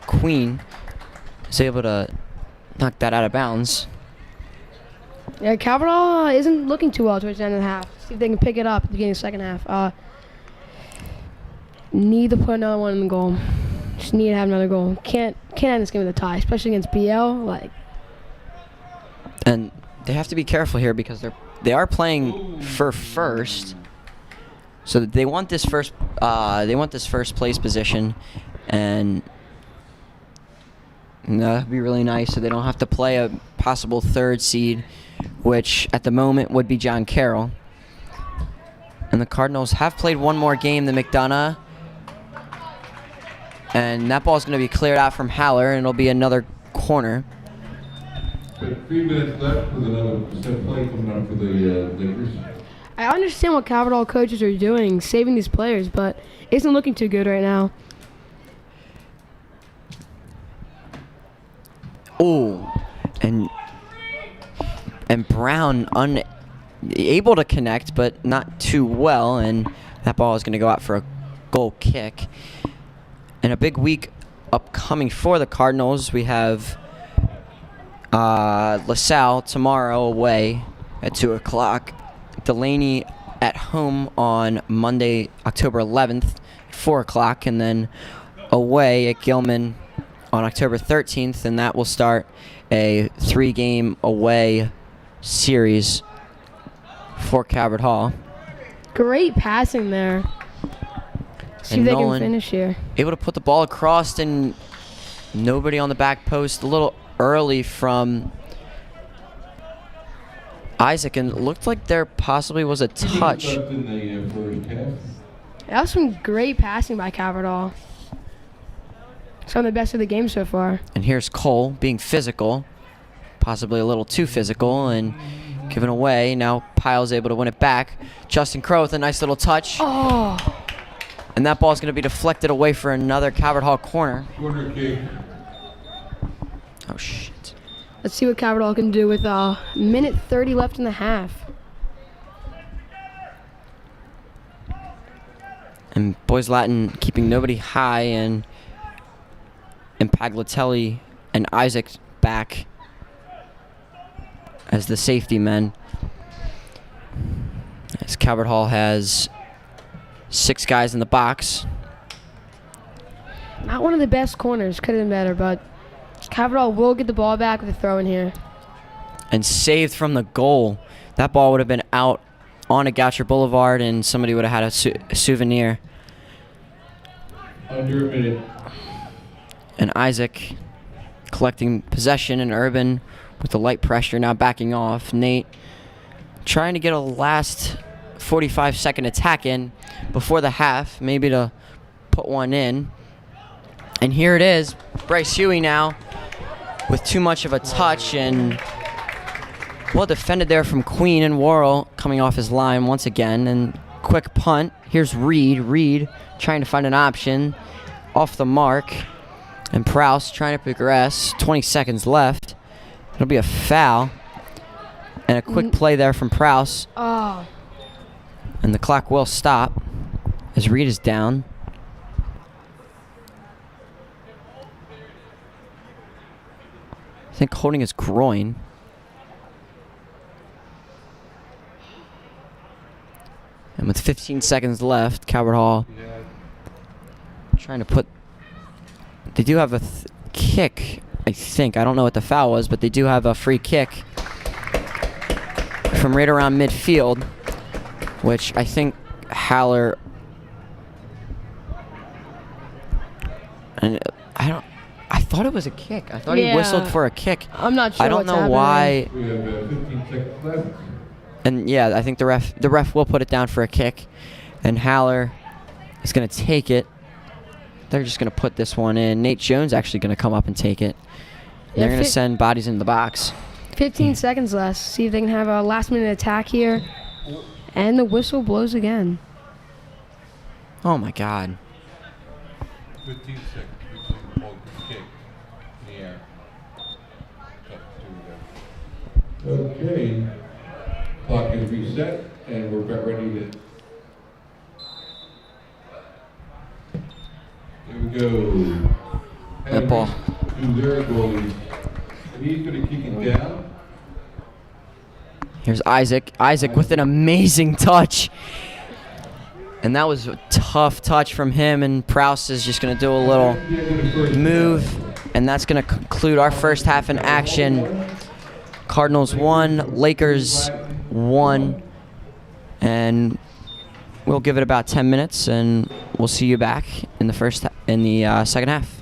A: Queen is able to knock that out of bounds.
C: Yeah, Calvert Hall isn't looking too well towards the end of the half. See if they can pick it up at the beginning of the second half. Need to put another one in the goal. Just need to have another goal. Can't end this game with a tie, especially against BL.
A: And they have to be careful here because they are playing for first, so they want this first place position, and that would be really nice. So they don't have to play a possible third seed, which at the moment would be John Carroll. And the Cardinals have played one more game than McDonough. And that ball is going to be cleared out from Haller, and it'll be another corner.
B: But 3 minutes left with another set play coming up for the Lakers.
C: I understand what Calvert Hall coaches are doing, saving these players, but it isn't looking too good right now.
A: Oh, and Brown able to connect, but not too well, and that ball is going to go out for a goal kick. And a big week upcoming for the Cardinals. We have LaSalle tomorrow away at 2 o'clock. Delaney at home on Monday, October 11th at 4 o'clock. And then away at Gilman on October 13th. And that will start a 3-game away series for Calvert Hall.
C: Great passing there. See
A: And
C: if they
A: Nolan
C: can finish here.
A: able to put the ball across, and nobody on the back post. A little early from Isaac, and it looked like there possibly was a
B: 2 minutes
A: touch.
B: left in the first half.
C: That was some great passing by Calvert Hall. Some of the best of the game so far.
A: And here's Cole being physical, possibly a little too physical, and given away. Now Pyle's able to win it back. Justin Crow with a nice little touch.
C: Oh,
A: And that ball is going to be deflected away for another Calvert Hall corner.
B: Corner kick.
A: Oh, shit.
C: let's see what Calvert Hall can do with minute 30 left in the half.
A: And Boys Latin keeping nobody high, and Paglitelli and Isaac back as the safety men. As Calvert Hall has 6 guys in the box.
C: Not one of the best corners. Could have been better, but Calvert Hall will get the ball back with a throw in here.
A: And saved from the goal. That ball would have been out onto Goucher Boulevard, and somebody would have had a souvenir.
B: Under a minute.
A: And Isaac collecting possession, and Urban with the light pressure now backing off. Nate trying to get a last 45-second attack in before the half, maybe to put one in. And here it is, Bryce Huey now with too much of a touch, and well defended there from Queen, and Worrell coming off his line once again. And quick punt. Here's Reed trying to find an option off the mark. And Prouse trying to progress. 20 seconds left. It'll be a foul. And a quick play there from Prouse.
C: Oh.
A: And the clock will stop as Reed is down. I think holding his groin. And with 15 seconds left, Calvert Hall trying to put... They do have a kick, I think. I don't know what the foul was, but they do have a free kick from right around midfield, which I think Haller... And I thought it was a kick. I thought he whistled for a kick.
C: I'm not sure.
A: I don't know why.
B: We have 15 seconds left.
A: And yeah, I think the ref will put it down for a kick, and Haller is going to take it. They're just going to put this one in. Nate Jones actually going to come up and take it. They're going to send bodies in the box.
C: 15 seconds left. See if they can have a last-minute attack here. And the whistle blows again.
A: Oh my God.
B: 15 seconds between hold and kick in the air. Okay. Clock is reset, and we're about ready to. Here we go.
A: That ball.
B: To their goalies. And he's going to kick it down.
A: Here's Isaac. Isaac with an amazing touch. And that was a tough touch from him, and Prouse is just going to do a little move, and that's going to conclude our first half in action. Cardinals 1, Lakers 1, and we'll give it about 10 minutes, and we'll see you back in the second half.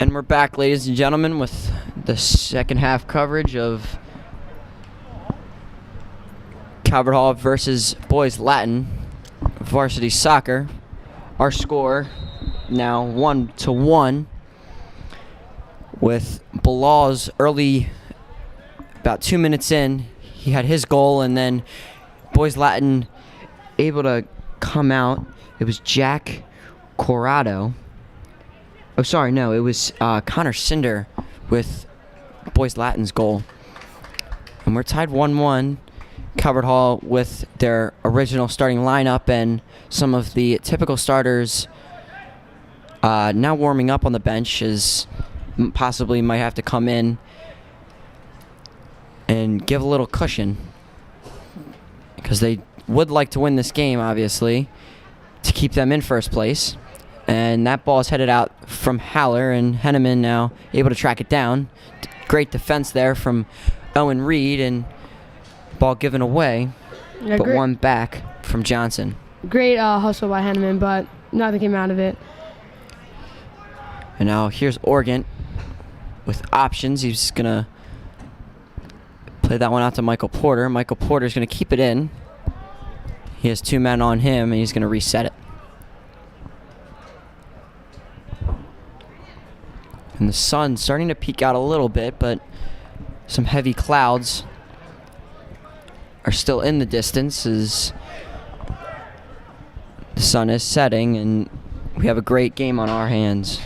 A: And we're back, ladies and gentlemen, with the second half coverage of Calvert Hall versus Boys Latin Varsity Soccer. Our score now 1-1, with Bilal's early, about 2 minutes in, he had his goal, and then Boys Latin able to come out. It was Jack Corrado. Oh, sorry, no, it was Connor Cinder with Boys Latin's goal. And we're tied 1-1. Calvert Hall with their original starting lineup and some of the typical starters now warming up on the bench, as possibly might have to come in and give a little cushion, because they would like to win this game, obviously, to keep them in first place. And that ball is headed out from Haller, and Henneman now able to track it down. Great defense there from Owen Reed, and ball given away,
C: Yeah,
A: but one back from Johnson.
C: Great hustle by Henneman, but nothing came out of it.
A: And now here's Organt with options. He's going to play that one out to Michael Porter. Michael Porter's going to keep it in. He has 2 men on him, and he's going to reset it. And the sun's starting to peek out a little bit, but some heavy clouds are still in the distance as the sun is setting, and we have a great game on our hands.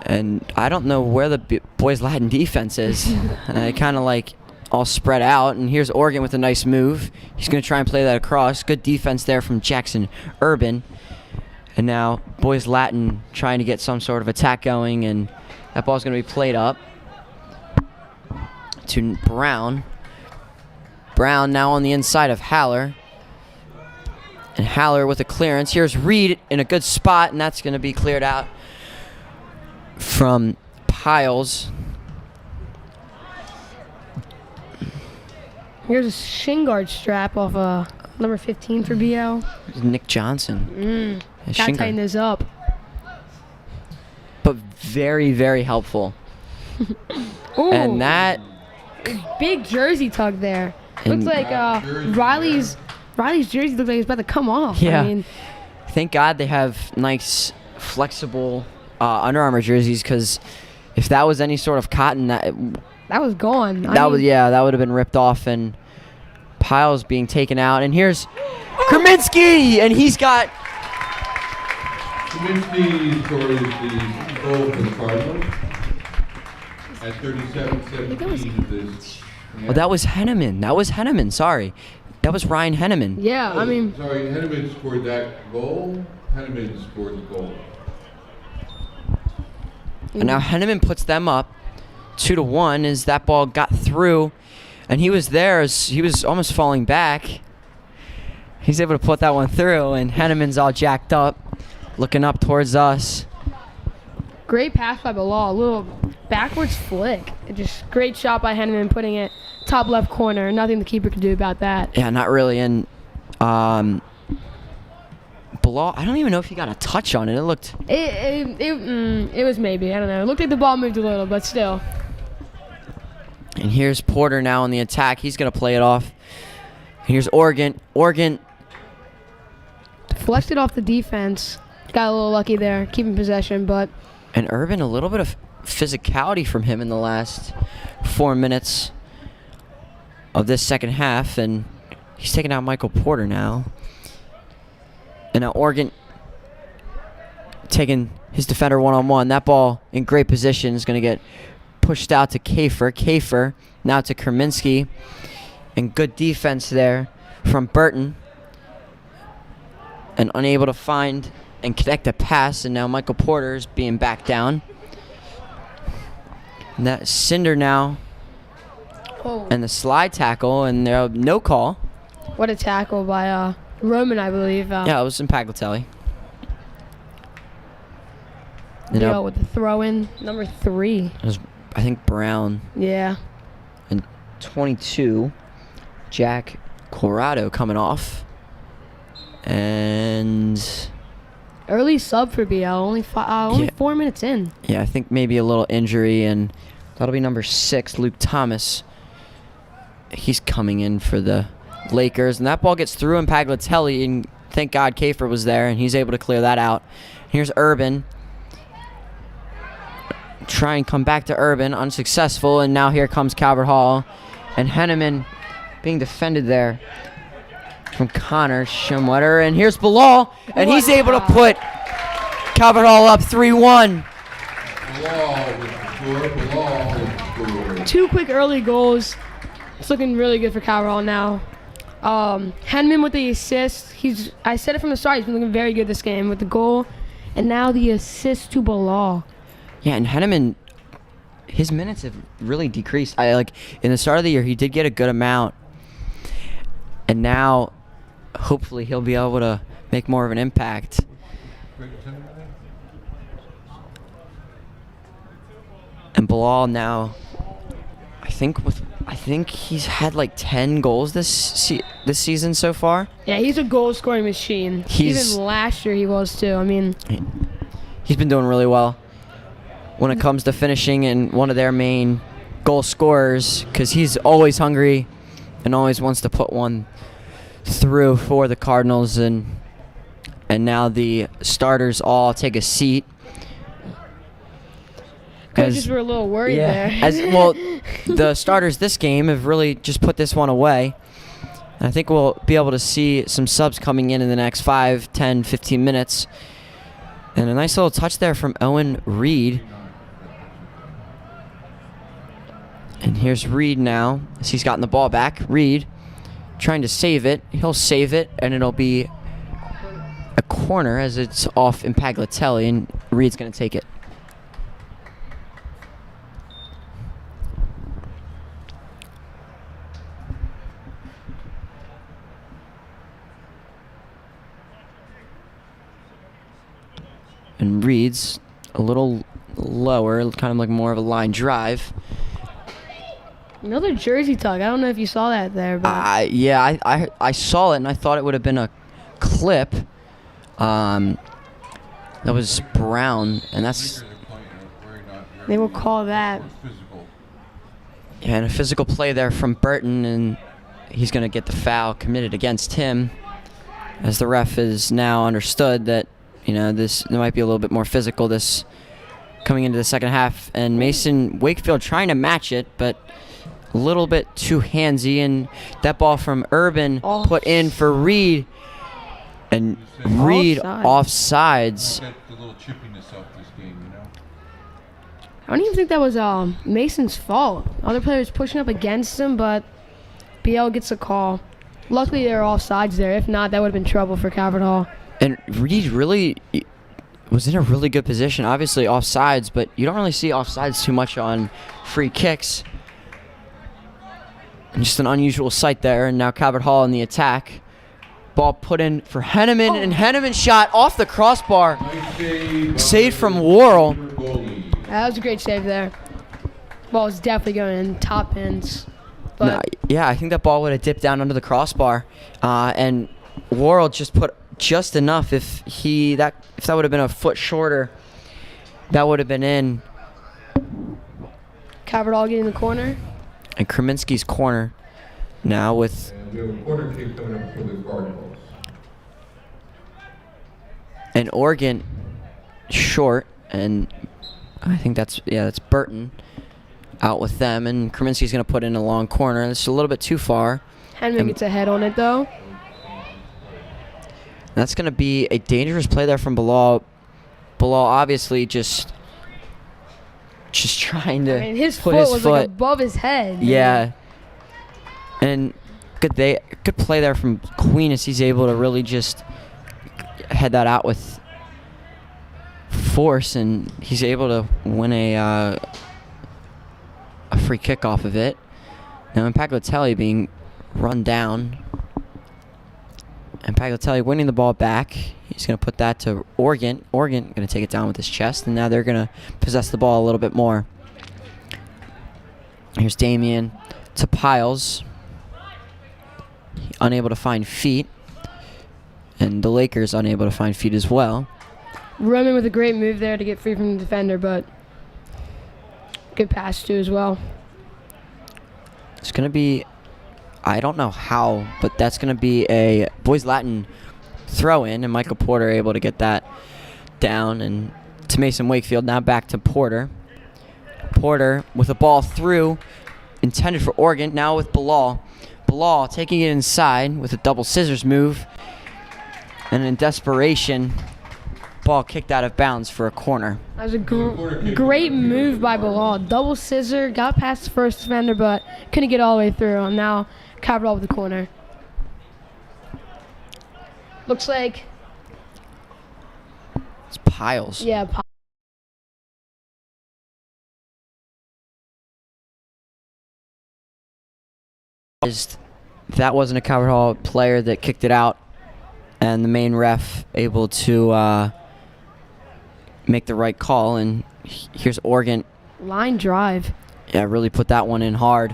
A: And I don't know where the Boys Latin defense is. Kind of like all spread out. And here's Oregon with a nice move. He's going to try and play that across. Good defense there from Jackson Urban. And now Boys Latin trying to get some sort of attack going, and that ball's going to be played up to Brown. Brown now on the inside of Haller. And Haller with a clearance. Here's Reed in a good spot, and that's going to be cleared out from Piles.
C: Here's a shin guard strap off number 15 for BL.
A: Nick Johnson.
C: Gotta tighten this up.
A: But very, very helpful.
C: Ooh,
A: And that...
C: big jersey tug there.
A: And-
C: Looks like Riley's jersey looks like it's about to come off.
A: Yeah.
C: I mean,
A: Thank God they have nice, flexible Under Armour jerseys, because if that was any sort of cotton, that
C: was gone.
A: that would have been ripped off, and Piles being taken out. And here's Kraminski, and he's got...
B: Kaminsky scores the goal for the Cardinals at 37-17 of this.
A: Oh, that was Henneman. Sorry. That was Ryan Henneman.
C: Yeah, I mean,
B: Sorry, Henneman scored that goal. Henneman scored the goal.
A: And now Henneman puts them up 2-1 as that ball got through, and he was there as he was almost falling back. He's able to put that one through, and Henneman's all jacked up, looking up towards us.
C: great pass by Bilal. A little backwards flick. Just great shot by Henneman, putting it top left corner. Nothing the keeper could do about that.
A: Yeah, not really. And Bilal, I don't even know if he got a touch on it. It looked...
C: It was maybe. I don't know. It looked like the ball moved a little, but still.
A: And here's Porter now on the attack. He's going to play it off. Here's Oregon. Oregon...
C: Flexed it off the defense. Got a little lucky there, keeping possession, but...
A: And Urban, a little bit of physicality from him in the last 4 minutes of this second half. And he's taking out Michael Porter now. And now Oregon taking his defender one-on-one. That ball in great position is going to get pushed out to Kafer. Kafer now to Kraminski. And good defense there from Burton. And unable to find and connect a pass. And now Michael Porter is being backed down. And that Cinder now.
C: Oh.
A: And the slide tackle. And no call.
C: What a tackle by Roman, I believe.
A: Yeah, it was in Paglitelli.
C: Yeah, with the throw-in, number 3.
A: It was, I think, Brown.
C: Yeah.
A: And 22, Jack Corrado coming off. And
C: Early sub for BL. Only
A: Yeah.
C: 4 minutes in.
A: Yeah, I think maybe a little injury, and that'll be number 6, Luke Thomas. He's coming in for the Lakers, and that ball gets through in Paglitelli, and thank God Kafer was there, and he's able to clear that out. Here's Urban. Try and come back to Urban, unsuccessful, and now here comes Calvert Hall, and Henneman being defended there from Connor Schumwetter, and here's Bilal, and he's able to put Calvert Hall up 3-1.
B: Bilal.
C: 2 quick early goals. It's looking really good for Calvert Hall now. Henman with the assist. I said it from the start. He's been looking very good this game with the goal, and now the assist to Bilal.
A: Yeah, and Henneman, his minutes have really decreased. In the start of the year, he did get a good amount, and now hopefully he'll be able to make more of an impact. And Bilal now, I think he's had like 10 goals this season so far.
C: Yeah, he's a goal scoring machine. Even last year he was too. I mean,
A: he's been doing really well when it comes to finishing and one of their main goal scorers, because he's always hungry and always wants to put one through for the Cardinals. And now the starters all take a seat.
C: Coaches were a little worried there.
A: The starters this game have really just put this one away. And I think we'll be able to see some subs coming in the next 5, 10, 15 minutes. And a nice little touch there from Owen Reed. And here's Reed now, as he's gotten the ball back. Reed trying to save it. He'll save it, and it'll be a corner as it's off in Paglitelli, and Reed's going to take it. And Reed's a little lower, kind of like more of a line drive.
C: Another jersey tug. I don't know if you saw that there, but
A: I saw it, and I thought it would have been a clip. That was Brown, and that's.
C: They will call that.
A: Yeah, and a physical play there from Burton, and he's going to get the foul committed against him, as the ref is now understood that there might be a little bit more physical this coming into the second half, and Mason Wakefield trying to match it, but a little bit too handsy, and that ball from Urban put in for Reed, and Reed offsides.
C: I don't even think that was Mason's fault. Other players pushing up against him, but BL gets a call. Luckily, they were offsides there. If not, that would have been trouble for Calvert Hall.
A: And Reed really was in a really good position. Obviously offsides, but you don't really see offsides too much on free kicks. And just an unusual sight there. And now Calvert Hall in the attack. Ball put in for Henneman, and Henneman shot off the crossbar. Saved from Worrell.
C: That was a great save there. Ball was definitely going in top pins. But
A: I think that ball would have dipped down under the crossbar. And Worrell just put just enough. If that would have been a foot shorter, that would have been in.
C: Calvert Hall getting the corner.
A: And Kreminski's corner now with.
B: And we have a corner kick coming up for the Cardinals.
A: And Oregon short, and I think that's Burton out with them, and Kreminski's going to put in a long corner. It's a little bit too far.
C: Henry gets a head on it though.
A: That's going to be a dangerous play there from Bilal. Bilal obviously just trying to
C: his
A: put
C: foot
A: his
C: was
A: foot
C: like above his head.
A: Yeah. And good play there from Queen, as he's able to really just head that out with force, and he's able to win a free kick off of it. Now Paglitelli being run down. And Paglitelli winning the ball back. He's going to put that to Oregon. Oregon going to take it down with his chest, and now they're going to possess the ball a little bit more. Here's Damian to Piles. Unable to find feet. And the Lakers unable to find feet as well.
C: Roman with a great move there to get free from the defender, but good pass too as well.
A: It's going to be, I don't know how, but that's going to be a boys Latin throw in, and Michael Porter able to get that down and to Mason Wakefield. Now back to Porter. Porter with a ball through, intended for Oregon. Now with Bilal. Bilal taking it inside with a double scissors move. And in desperation, ball kicked out of bounds for a corner.
C: That was a great move by Bilal. Double scissor, got past the first defender, but couldn't get all the way through. And now Cabral with the corner. Looks like,
A: It's Piles.
C: yeah,
A: That wasn't a Calvert Hall player that kicked it out, and the main ref able to make the right call. And here's Oregon.
C: line drive.
A: Yeah, really put that one in hard.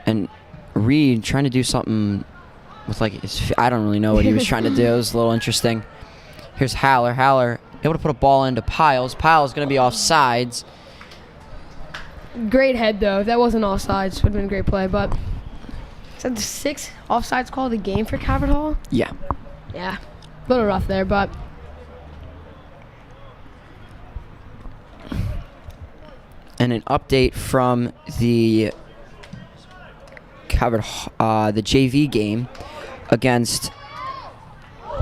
A: And Reed trying to do something with like I don't really know what he was trying to do. It was a little interesting. Here's Haller. Haller able to put a ball into Piles. Piles going to be off sides.
C: Great head though. If that wasn't offsides, would have been a great play. But is that the 6th offsides call of the game for Cabot Hall?
A: Yeah.
C: Yeah, a little rough there, but
A: And an update from the the JV game against.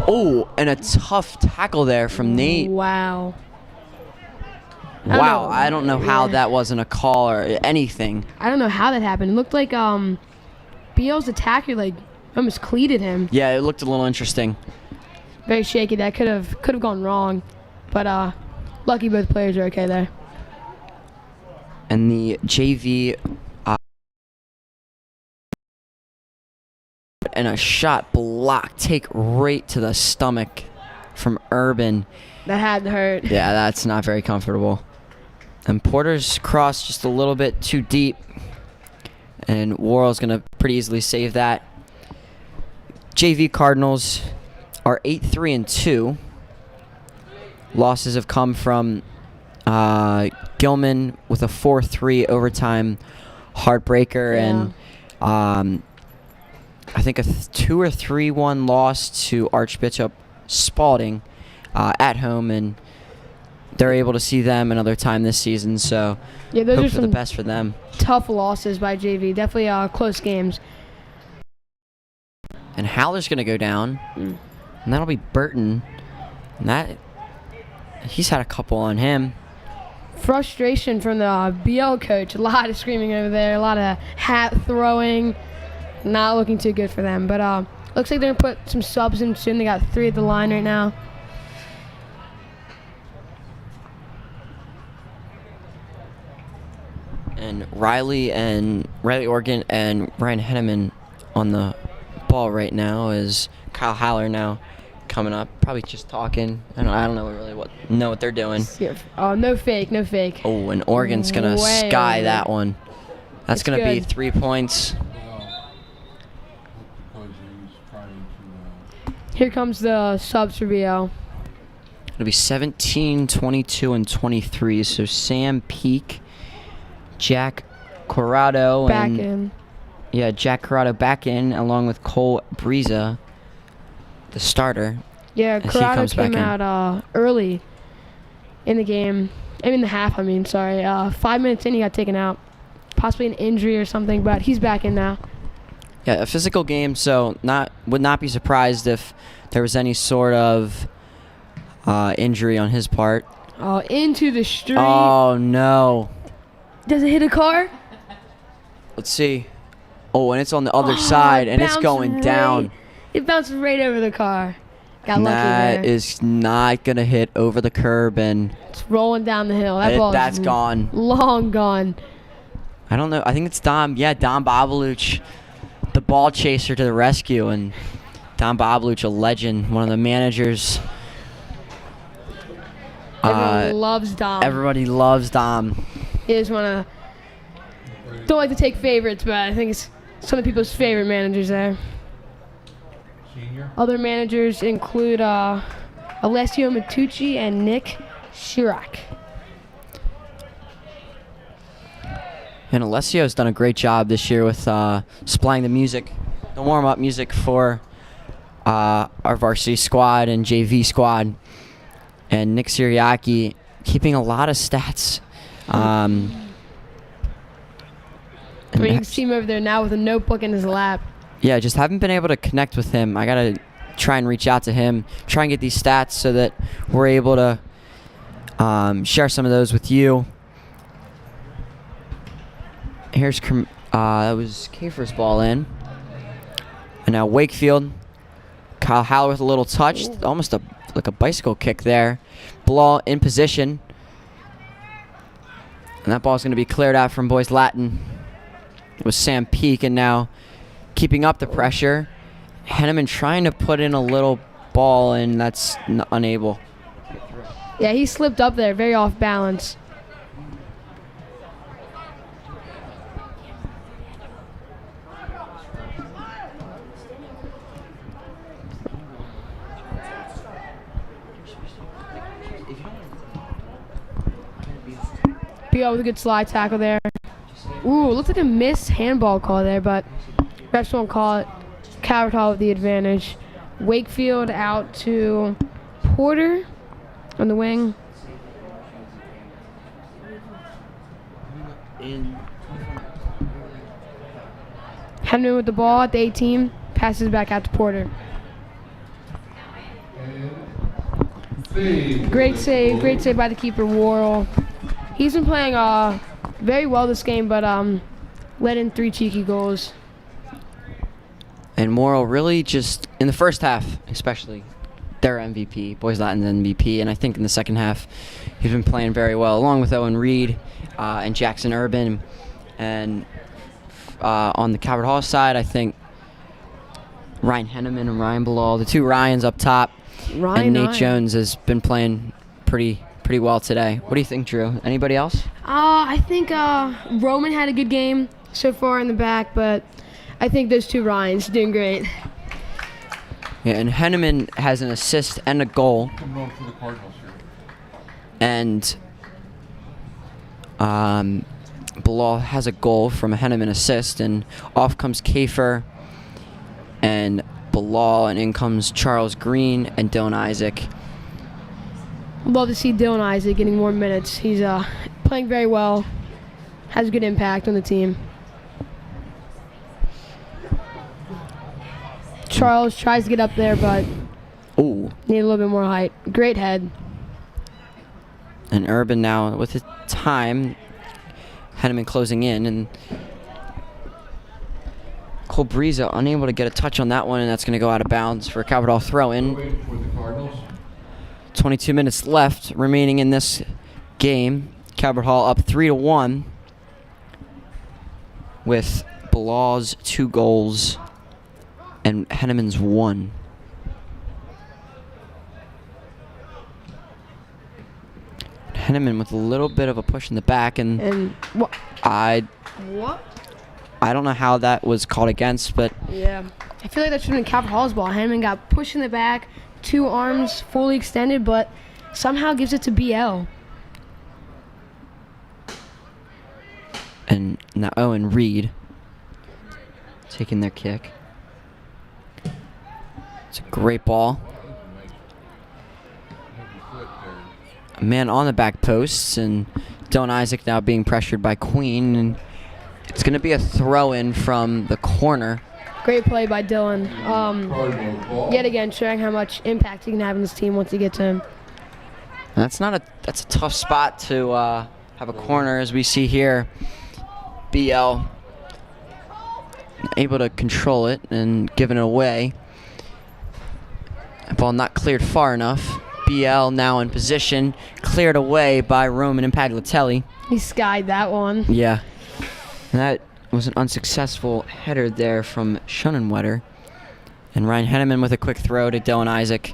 A: Oh, and a tough tackle there from Nate.
C: wow.
A: Wow, I don't know how that wasn't a call or anything.
C: I don't know how that happened. It looked like BL's attacker like almost cleated him.
A: Yeah, it looked a little interesting.
C: Very shaky. That could have gone wrong, but lucky both players are okay there.
A: And the JV and a shot block take right to the stomach from Urban.
C: That had to hurt.
A: Yeah, that's not very comfortable. And Porter's crossed just a little bit too deep, and Worrell's gonna pretty easily save that. JV Cardinals are 8-3-2. Losses have come from Gilman with a 4-3 overtime heartbreaker, and I think a 2 or 3-1 loss to Archbishop Spalding at home, and they're able to see them another time this season. So
C: Yeah, those
A: hope
C: are
A: for the
C: some
A: best for them.
C: tough losses by JV. Definitely close games.
A: And Haller's gonna go down, and that'll be Burton. And he's had a couple on him.
C: Frustration from the BL coach. A lot of screaming over there. A lot of hat throwing. Not looking too good for them. But looks like they're going to put some subs in soon. They got 3 at the line right now.
A: And Riley Organ and Ryan Henneman on the ball right now is Kyle Haller now coming up. Probably just talking. I don't know really what they're doing.
C: Oh, no fake, no fake.
A: Oh, and Oregon's gonna
C: Way
A: sky
C: over.
A: that one. That's
C: It's
A: gonna be
C: good.
A: 3 points.
B: Because he was trying to,
C: Here comes the subs for BL.
A: It'll be 17, 22, and 23. So Sam Peak, Jack Corrado,
C: Back
A: and
C: in.
A: yeah, Jack Corrado back in along with Cole Breeza, the starter.
C: Yeah,
A: As he
C: Corrado
A: comes back
C: came
A: in.
C: out early in the game. In the half, I mean, sorry. 5 minutes in, he got taken out. Possibly an injury or something, but he's back in now.
A: Yeah, a physical game, so would not be surprised if there was any sort of injury on his part.
C: Oh, into the street.
A: Oh no!
C: Does it hit a car?
A: Let's see. Oh, and it's on the other side, and it's
C: bounced
A: going down.
C: It bounced right over the car. Got
A: And
C: lucky
A: that
C: there.
A: is not gonna hit over the curb, and
C: It's rolling down the hill. That ball
A: that's
C: is
A: gone.
C: long gone.
A: I don't know. I think it's Dom. Yeah, Dom Babaluch, the ball chaser to the rescue, and Dom Babaluch, a legend, one of the managers.
C: Everyone loves Dom.
A: Everybody loves Dom.
C: He is one of the, don't like to take favorites, but I think it's some of people's favorite managers there.
B: senior.
C: Other managers include Alessio Matucci and Nick Chirac.
A: And Alessio's done a great job this year with supplying the warm-up music for our varsity squad and JV squad. And Nick Siriaki keeping a lot of stats.
C: You can see him over there now with a notebook in his lap.
A: Yeah, just haven't been able to connect with him. I got to try and reach out to him, try and get these stats so that we're able to share some of those with you. Here's that was Kafer's ball in. And now Wakefield. Kyle Haller with a little touch, almost like a bicycle kick there. Ball in position. And that ball's going to be cleared out from Boys Latin. It was Sam Peak, and now keeping up the pressure. Henneman trying to put in a little ball, and that's unable.
C: Yeah, he slipped up there, very off balance. BL with a good slide tackle there. Ooh, looks like a missed handball call there, but refs won't call it. Calvert Hall with the advantage. Wakefield out to Porter on the wing. Henry with the ball at the 18. Passes back out to Porter. Great save by the keeper, Worrell. He's been playing very well this game, but let in 3 cheeky goals.
A: And Morrill really just, in the first half especially, their MVP, Boys Latin's MVP, and I think in the second half he's been playing very well, along with Owen Reed and Jackson Urban. And on the Calvert Hall side, I think Ryan Henneman and Ryan Bilal, the two Ryans up top, and Nate Jones has been playing pretty well today. What do you think, Drew? Anybody else?
C: I think Roman had a good game so far in the back, but I think those two Ryans doing great.
A: Yeah, and Henneman has an assist and a goal.
B: Coming on for the Cardinals here.
A: And Bilal has a goal from a Henneman assist, and off comes Kafer and Bilal, and in comes Charles Green and Dylan Isaac.
C: Love to see Dylan Isaac getting more minutes. He's playing very well, has a good impact on the team. Charles tries to get up there, but
A: Ooh.
C: need a little bit more height. Great head.
A: And Urban now with his time. Henneman closing in, and Colbreza unable to get a touch on that one, and that's going to go out of bounds for a Calvert Hall throw-in.
B: For the Cardinals.
A: 22 minutes left remaining in this game. Calvert Hall up 3-1 with Bilal's 2 goals and Henneman's 1. Henneman with a little bit of a push in the back, and
C: what?
A: I don't know how that was called against, but
C: Yeah. I feel like that should have been Calvert Hall's ball. Henneman got pushed in the back, 2 arms fully extended, but somehow gives it to BL.
A: and now Owen Reed taking their kick. It's a great ball. A man on the back posts, and Dylan Isaac now being pressured by Queen, and it's going to be a throw-in from the corner.
C: Great play by Dylan. Yet again, showing how much impact he can have on this team once he gets in.
A: And that's a tough spot to have a corner, as we see here. BL able to control it and giving it away. The ball not cleared far enough. BL now in position, cleared away by Roman and Paglitelli.
C: He skied that one.
A: Yeah. And that was an unsuccessful header there from Schunnenwetter. And Ryan Henneman with a quick throw to Dylan Isaac.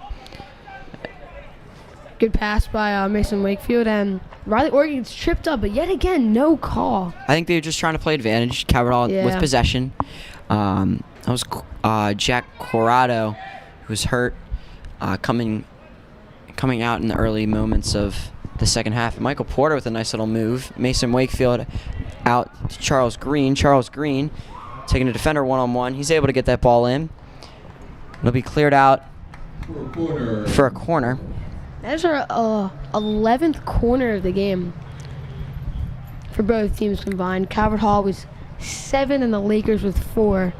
C: Good pass by Mason Wakefield, and Riley Oregon gets tripped up, but yet again, no call.
A: I think they were just trying to play advantage. Calvert Hall with possession. That was Jack Corrado, who was hurt, coming coming out in the early moments of the second half. Michael Porter with a nice little move. Mason Wakefield out to Charles Green. Charles Green taking a defender one-on-one. He's able to get that ball in. It'll be cleared out for a corner.
C: That is our 11th corner of the game for both teams combined. Calvert Hall was 7 and the Lakers with 4.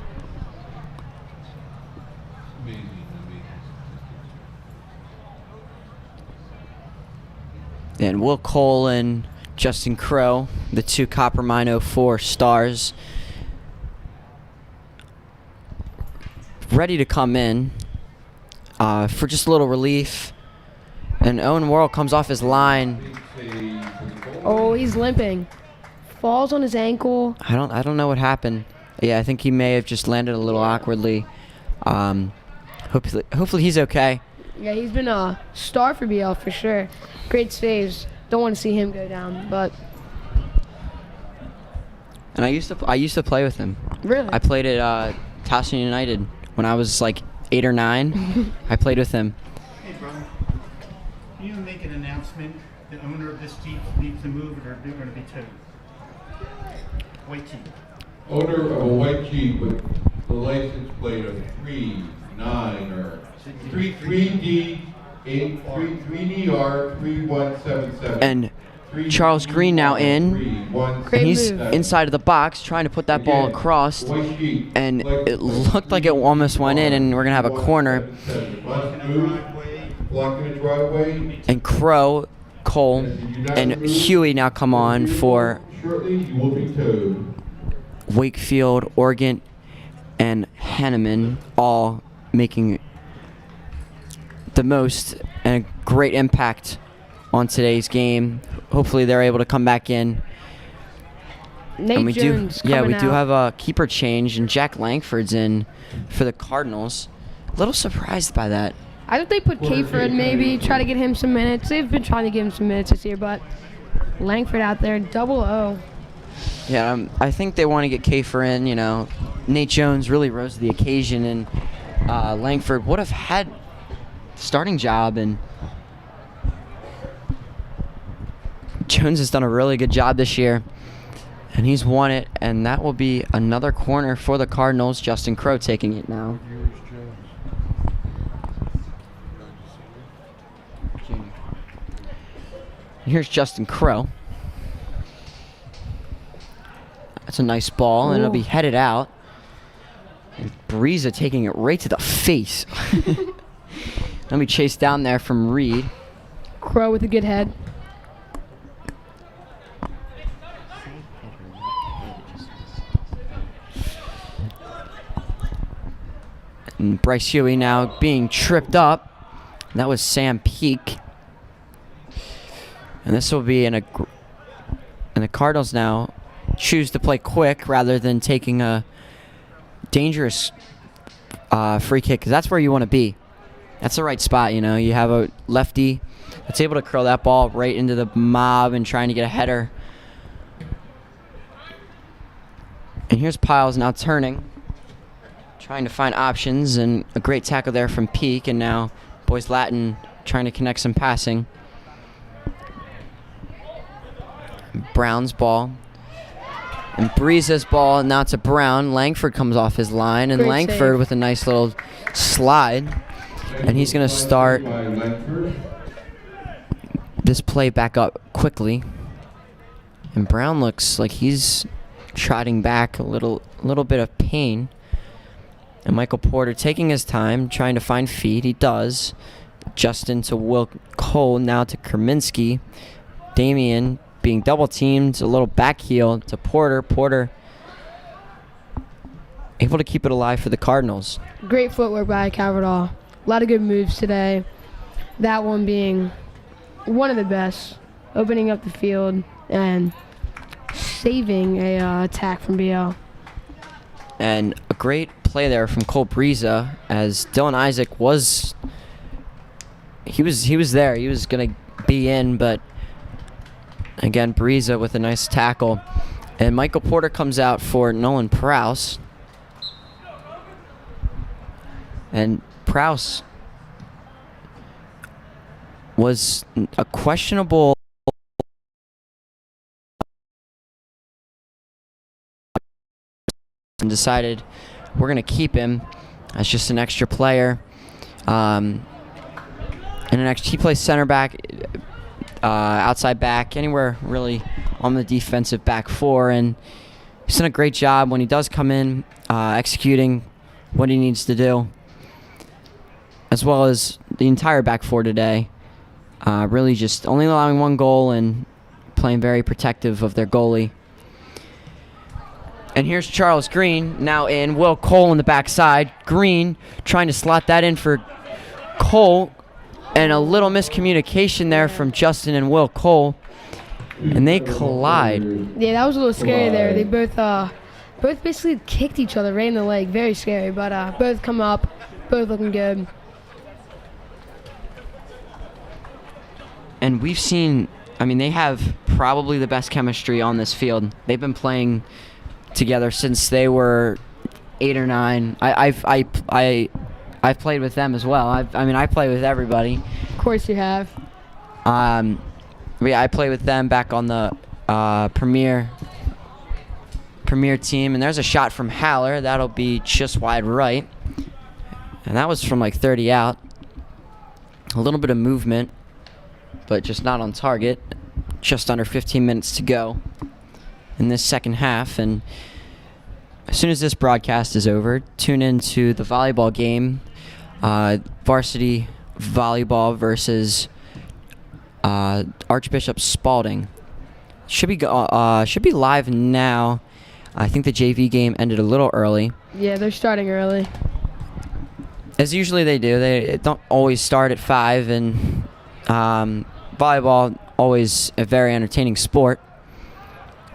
B: Amazing.
A: And Will Cole and Justin Crow, the two Copper Mine 04 stars, ready to come in for just a little relief. And Owen Worrell comes off his line.
C: Oh, he's limping. Falls on his ankle.
A: I don't know what happened. Yeah, I think he may have just landed a little awkwardly. Hopefully he's okay.
C: Yeah, he's been a star for BL for sure. Great saves. Don't want to see him go down, but
A: And I used to play with him.
C: really.
A: I played at Towson United when I was like 8 or 9. I played with him.
D: Hey, brother. Can you make an announcement? The owner of this Jeep needs to move, or they're going to be towed. White Jeep.
B: Owner of a white Jeep with the license plate of 39 or 3DR 3177.
A: And Charles Green now in.
C: Great
A: And he's
C: move.
A: inside of the box trying to put that ball across. And it looked like it almost went in, and we're going to have a corner.
B: Blocking the driveway.
A: And Crow, Cole, and Huey now come on for
B: Shortly, you will be towed.
A: Wakefield, Oregon, and Hanneman, all making the most and a great impact on today's game. Hopefully they're able to come back in.
C: Nate
A: And we
C: Jones
A: do
C: coming out.
A: have a keeper change, and Jack Langford's in for the Cardinals. A little surprised by that.
C: I think they put Kafer in maybe, try to get him some minutes. They've been trying to give him some minutes this year, but Langford out there, double O.
A: Yeah, I think they want to get Kafer in. You know, Nate Jones really rose to the occasion, and Langford would have had starting job, and Jones has done a really good job this year, and he's won it, and that will be another corner for the Cardinals. Justin Crow taking it now. Here's Justin Crow. That's a nice ball, and it'll be headed out. And Breeza taking it right to the face. Let me chase down there from Reed.
C: Crow with a good head.
A: And Bryce Huey now being tripped up. That was Sam Peak. And this will be and the Cardinals now choose to play quick rather than taking a dangerous free kick, because that's where you want to be. That's the right spot, you know. You have a lefty that's able to curl that ball right into the mob and trying to get a header. And here's Piles now turning, trying to find options, and a great tackle there from Peak, and now Boys Latin trying to connect some passing. Brown's ball. And Breeze's ball, now to Brown. Langford comes off his line, and
C: Great
A: Langford
C: save.
A: with a nice little slide. And he's going to start
B: By Langford.
A: this play back up quickly. And Brown looks like he's trotting back a little bit of pain. And Michael Porter taking his time, trying to find feet. He does. Justin to Will Cole, now to Kerminski. Damian being double teamed, a little back heel to Porter. Porter able to keep it alive for the Cardinals.
C: Great footwork by Calvert Hall. A lot of good moves today. That one being one of the best. Opening up the field and saving a attack from BL.
A: And a great play there from Cole Breeza, as Dylan Isaac was there. He was going to be in, but again, Breeza with a nice tackle. And Michael Porter comes out for Nolan Prowse. And Prowse was a questionable and decided we're going to keep him as just an extra player. And he plays center back, outside back, anywhere really on the defensive back four, and he's done a great job when he does come in, executing what he needs to do, as well as the entire back four today. Really just only allowing one goal and playing very protective of their goalie. And here's Charles Green now in. Will Cole in the backside. Green trying to slot that in for Cole. And a little miscommunication there from Justin and Will Cole. And they collide.
C: Yeah, that was a little scary there. They both basically kicked each other right in the leg. Very scary, but both come up, both looking good.
A: And we've seen, I mean, they have probably the best chemistry on this field. They've been playing together since they were 8 or 9. I've played with them as well. I play with everybody.
C: Of course you have.
A: I play with them back on the premier team, and there's a shot from Haller. That'll be just wide right, and that was from like 30 out. A little bit of movement, but just not on target. Just under 15 minutes to go in this second half, and as soon as this broadcast is over, tune into the volleyball game, varsity volleyball versus Archbishop Spalding. Should be live now. I think the JV game ended a little early.
C: Yeah, they're starting early.
A: As usually they do. They don't always start at 5, and volleyball always a very entertaining sport.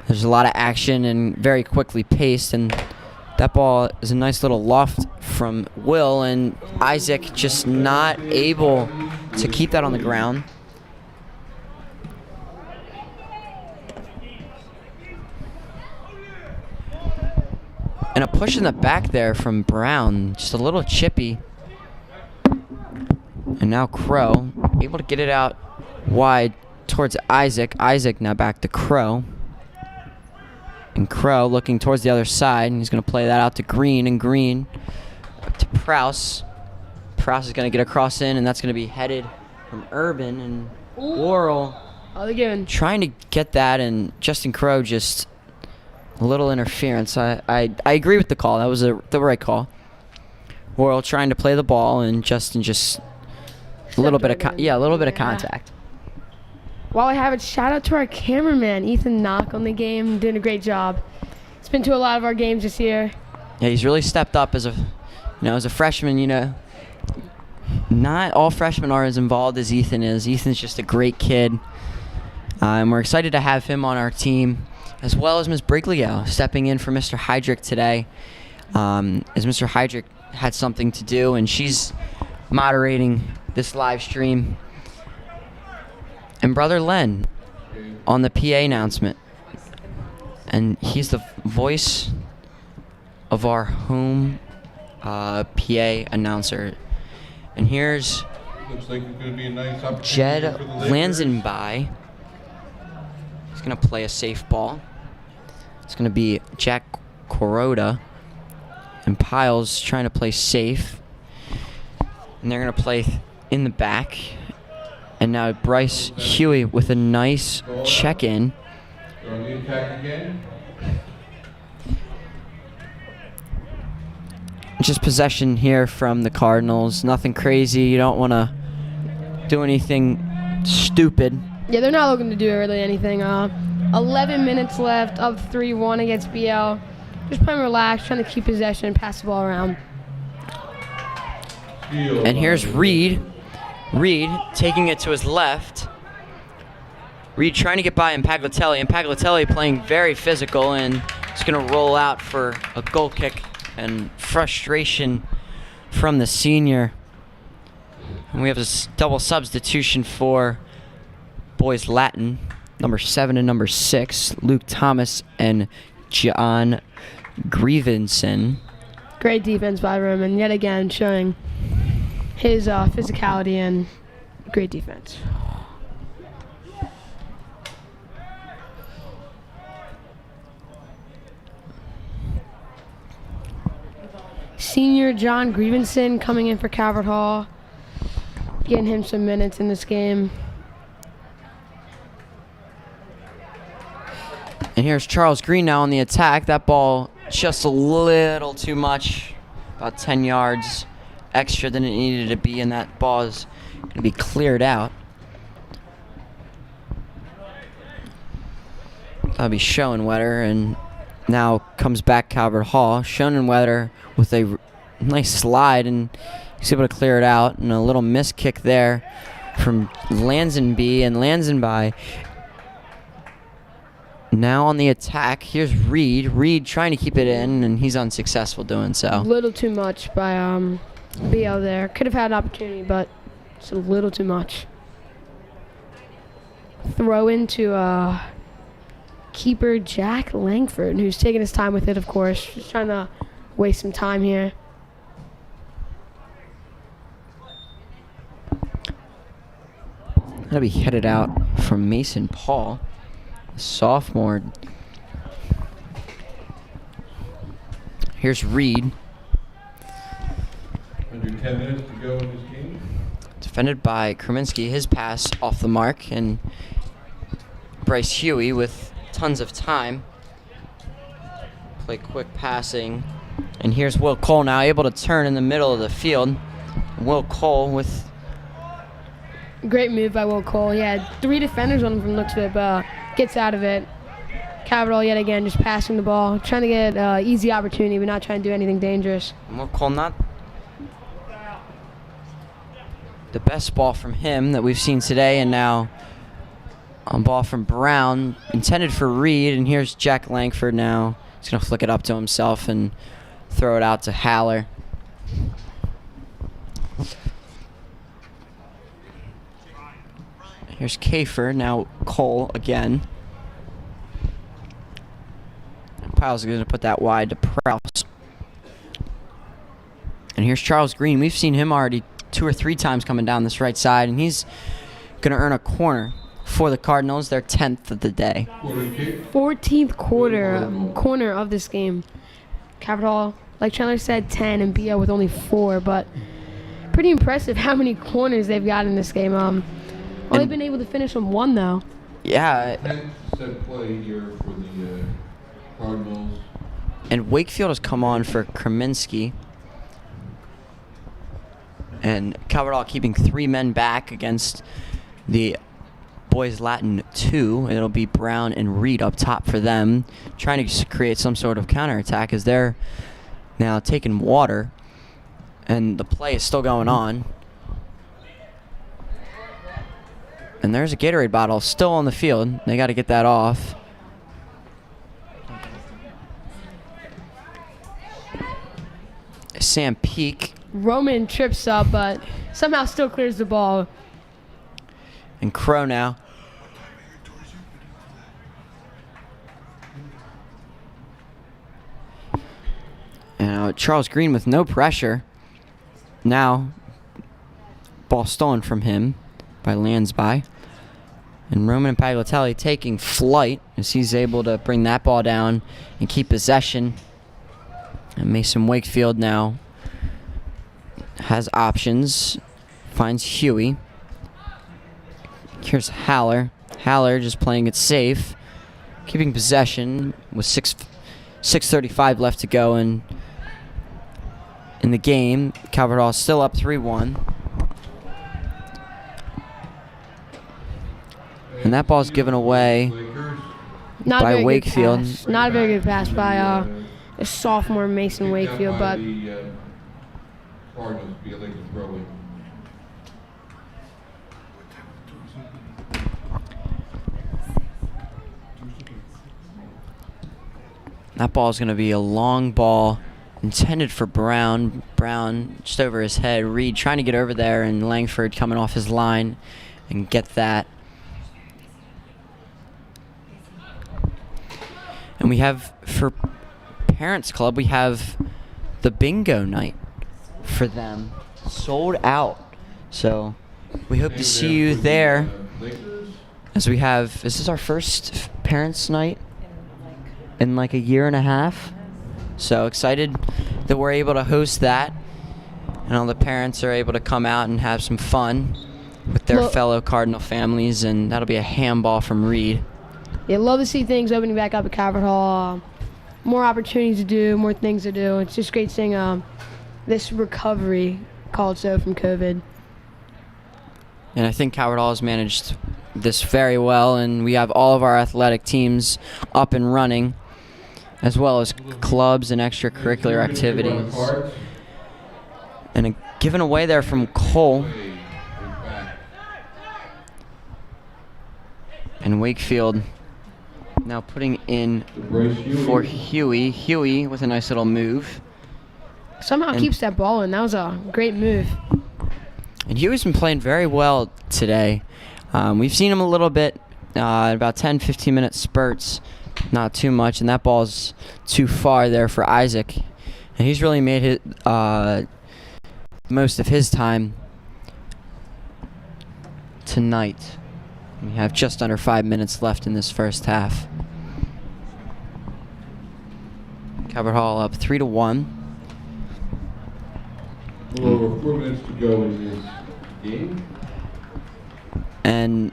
A: There's a lot of action and very quickly paced, and that ball is a nice little loft from Will, and Isaac just not able to keep that on the ground. And a push in the back there from Brown, just a little chippy. And now Crow able to get it out wide towards Isaac. Isaac now back to Crow. And Crow looking towards the other side, and he's going to play that out to Green, and Green up to Prouse. Prouse is going to get a cross in, and that's going to be headed from Urban, and Worrell trying to get that, and Justin Crow just a little interference. I agree with the call. That was the right call. Worrell trying to play the ball, and Justin just a little bit of contact.
C: While I have it, shout out to our cameraman, Ethan Knock, on the game, doing a great job. He's been to a lot of our games this year.
A: Yeah, he's really stepped up as a freshman. Not all freshmen are as involved as Ethan is. Ethan's just a great kid, and we're excited to have him on our team, as well as Ms. Briglio stepping in for Mr. Heydrich today, as Mr. Heydrich had something to do, and she's moderating this live stream. And Brother Len on the PA announcement. And he's the voice of our home PA announcer. And here's
B: Looks like it's going to be a nice opportunity
A: Jed
B: for the Lakers.
A: Lanzenby. He's going to play a safe ball. It's going to be Jack Kuroda. And Piles trying to play safe. And they're going to play in the back. And now Bryce Huey with a nice check-in.
B: They're on the attack again.
A: Just possession here from the Cardinals. Nothing crazy. You don't want to do anything stupid.
C: Yeah, they're not looking to do really anything. 11 minutes left, up 3-1 against BL. Just playing relaxed, trying to keep possession and pass the ball around.
A: And here's Reed. Reed taking it to his left. Reed trying to get by Impaglitelli. And Impaglitelli playing very physical, and it's going to roll out for a goal kick, and frustration from the senior. And we have a double substitution for boys Latin, number 7 and number 6, Luke Thomas and John Grievenson.
C: Great defense by Roman, yet again showing his physicality and Great defense. Senior John Grievenson coming in for Calvert Hall. Getting him some minutes in this game.
A: And here's Charles Green now on the attack. That ball just a little too much. About 10 yards extra than it needed to be, and that ball is going to be cleared out. That'll be Schoenwetter, and now comes back Calvert Hall. Schoenwetter with a nice slide, and he's able to clear it out, and a little miss kick there from Lansonby, and Lansonby now on the attack. Here's Reed. Reed trying to keep it in, and he's unsuccessful doing
C: A
A: so.
C: little too much by BL there. Could have had an opportunity, but it's a little too much. Throw into keeper Jack Langford, who's taking his time with it, of course. Just trying to waste some time here.
A: That'll be headed out from Mason Paul, the sophomore. Here's Reed.
B: Under 10 minutes to go in this game.
A: Defended by Kraminski. His pass off the mark, and Bryce Huey with tons of time. Play quick passing. And here's Will Cole now able to turn in the middle of the field. Will Cole with
C: Great move by Will Cole. He had 3 defenders on him from the looks of it, but gets out of it. Calvert Hall yet again just passing the ball, trying to get easy opportunity, but not trying to do anything dangerous.
A: Will Cole, not the best ball from him that we've seen today, and now a ball from Brown intended for Reed, and here's Jack Langford now. He's going to flick it up to himself and throw it out to Haller. Here's Kafer, now Cole again. Piles going to put that wide to Prowse. And here's Charles Green. We've seen him already 2 or 3 times coming down this right side, and he's going to earn a corner for the Cardinals, their 10th of the day.
C: 14th corner of this game. Calvert Hall, like Chandler said, 10, and BL with only 4, but pretty impressive how many corners they've got in this game. Only been able to finish on 1, though.
A: Yeah.
B: 10th set play here for the Cardinals.
A: And Wakefield has come on for Kraminski. And Calvert Hall keeping 3 men back against the boys Latin 2. It'll be Brown and Reed up top for them, trying to create some sort of counterattack as they're now taking water. And the play is still going on. And there's a Gatorade bottle still on the field. They got to get that off. Sam Peak.
C: Roman trips up, but somehow still clears the ball.
A: And Crow now. And Charles Green with no pressure. Now, ball stolen from him by Lansby. And Roman Paglitelli taking flight as he's able to bring that ball down and keep possession. And Mason Wakefield now has options. Finds Huey. Here's Haller. Haller just playing it safe. Keeping possession with 6:35 left to go in the game. Calvert Hall still up 3-1. And that ball's given away
C: Not a
A: by
C: very
A: Wakefield.
C: Good pass. Not a very good pass by a sophomore Mason Wakefield, but
B: Cardinals be able to throw it.
A: That ball is going to be a long ball intended for Brown. Brown just over his head. Reed trying to get over there, and Langford coming off his line and get that. And we have, for Parents Club, we have the bingo night for them sold out. So we hope to see you there. As we have, this is our first parents' night in like a year and a half. So excited that we're able to host that. And all the parents are able to come out and have some fun with their fellow Cardinal families. And that'll be a handball from Reed.
C: Yeah, love to see things opening back up at Calvert Hall. More opportunities to do, more things to do. It's just great seeing this recovery, called so, from COVID.
A: And I think Calvert Hall has managed this very well, and we have all of our athletic teams up and running, as well as clubs and extracurricular activities. And given away there from Cole. And Wakefield now putting in for Huey. Huey with a nice little move.
C: Somehow keeps that ball in. That was a great move.
A: And Huey's been playing very well today. We've seen him a little bit, about 10, 15-minute spurts. Not too much, and that ball's too far there for Isaac. And he's really made it most of his time tonight. We have just under 5 minutes left in this first half. Calvert Hall up 3-1.
B: A little over 4 minutes to go in this game.
A: And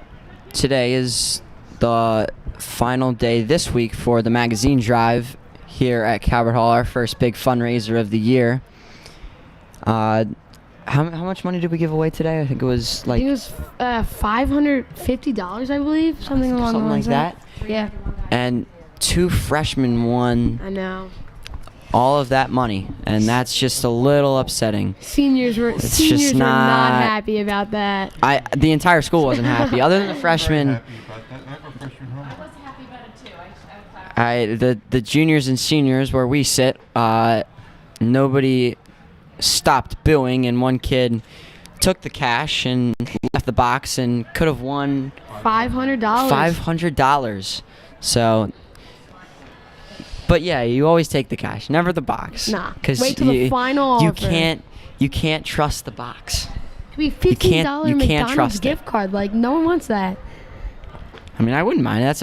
A: today is the final day this week for the magazine drive here at Calvert Hall, our first big fundraiser of the year. How much money did we give away today? I think it was like...
C: It was $550, I believe, something along
A: something like that.
C: Yeah.
A: And 2 freshmen won
C: I know.
A: all of that money, and that's just a little upsetting.
C: Seniors were not happy about that.
A: The entire school wasn't happy, other than the freshmen. The juniors and seniors where we sit, nobody stopped booing, and one kid took the cash and left the box and could have won
C: $500.
A: $500. So, but yeah, you always take the cash, never the box.
C: Nah,
A: 'cause
C: wait till the final offer.
A: You can't trust the box.
C: It'd be $15
A: you can't
C: McDonald's
A: trust
C: gift card. Like, no one wants that.
A: I mean, I wouldn't mind. That's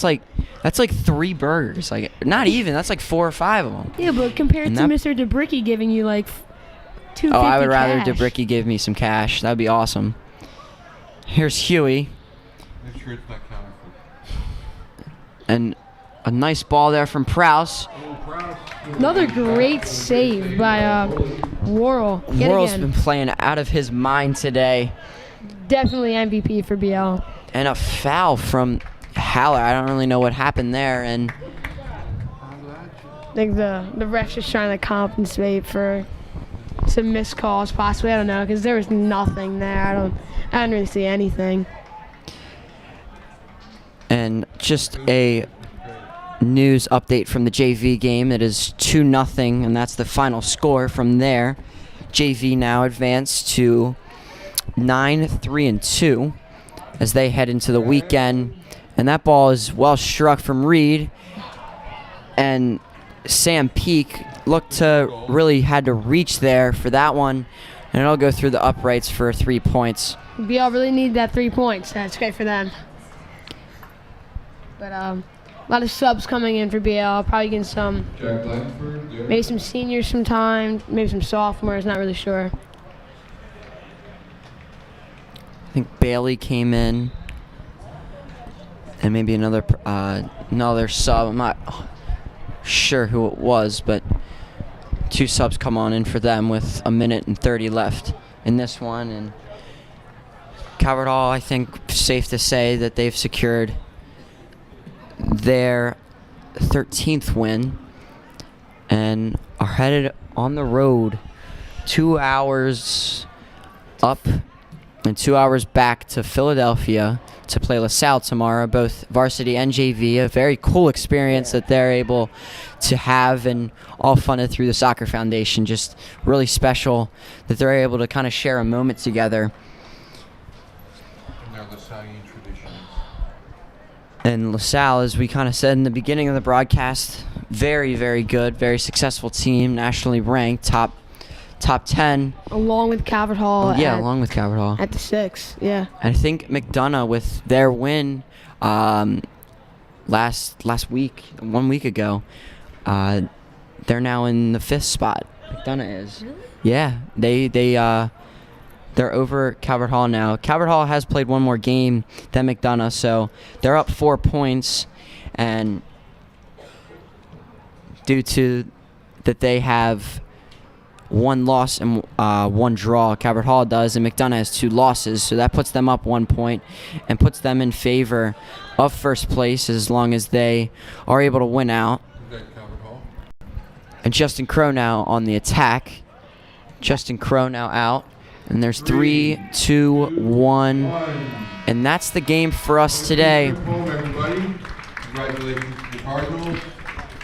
A: like 3 burgers. Like, not even. That's like 4 or 5 of them.
C: Yeah, but compared
A: And
C: to
A: that-
C: Mr. DeBricky giving you like $250
A: Oh, I would rather
C: cash.
A: DeBricky give me some cash. That'd be awesome. Here's Huey.
B: Make sure it's not counterfeit.
A: And a nice ball there from Prowse.
C: Another great save by Worrell. Yet
A: Worrell's
C: again,
A: been playing out of his mind today.
C: definitely MVP for BL.
A: And a foul from Haller. I don't really know what happened there. And
C: I think the ref's just trying to compensate for some missed calls, possibly. I don't know, because there was nothing there. I didn't really see anything.
A: And just a news update from the JV game. It is 2-0, and that's the final score from there. JV now advanced to 9-3-2 as they head into the weekend. And that ball is well struck from Reed. And Sam Peak looked to really had to reach there for that one. And it'll go through the uprights for 3 points.
C: BL really need that 3 points. That's great for them. But a lot of subs coming in for BL. Probably getting some,
B: Jack Lansford, yeah.
C: maybe some seniors sometime, maybe some sophomores. Not really sure.
A: I think Bailey came in. And maybe another sub. I'm not sure who it was, but 2 subs come on in for them with 1:30 left in this one. And Calvert Hall, I think, safe to say that they've secured their 13th win and are headed on the road 2 hours up and 2 hours back to Philadelphia to play LaSalle tomorrow, both varsity and JV. A very cool experience that they're able to have, and all funded through the Soccer Foundation. Just really special that they're able to kind of share a moment together.
B: And their LaSallian traditions.
A: And LaSalle, as we kind of said in the beginning of the broadcast, very, very good, very successful team, nationally ranked, top top 10.
C: Along with Calvert Hall.
A: Along with Calvert Hall.
C: At the 6. Yeah.
A: And I think McDonough, with their win last week, 1 week ago, they're now in the 5th spot. McDonough is.
C: Really?
A: Yeah, they're over Calvert Hall now. Calvert Hall has played one more game than McDonough, so they're up 4 points, and due to that they have 1 loss and 1 draw, Calvert Hall does, and McDonough has 2 losses, so that puts them up 1 point and puts them in favor of first place as long as they are able to win out.
B: Is that Calvert Hall?
A: And Justin Crow now on the attack. Justin Crow now out. And there's 3, 2, 1. And that's the game for us today.
B: Home, everybody. Congratulations to the Cardinals.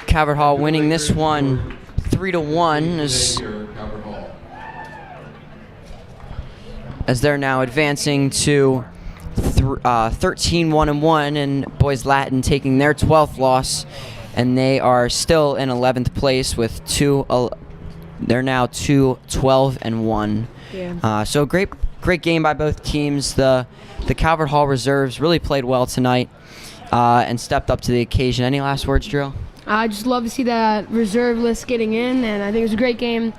A: Calvert Hall winning this one 3-1 as they're now advancing to 13-1-1, and Boys Latin taking their 12th loss, and they are still in 11th place with they're now 12-1.
C: Yeah.
A: So great game by both teams. The Calvert Hall reserves really played well tonight and stepped up to the occasion. Any last words, Drew?
C: I just love to see that reserve list getting in, and I think it was a great game.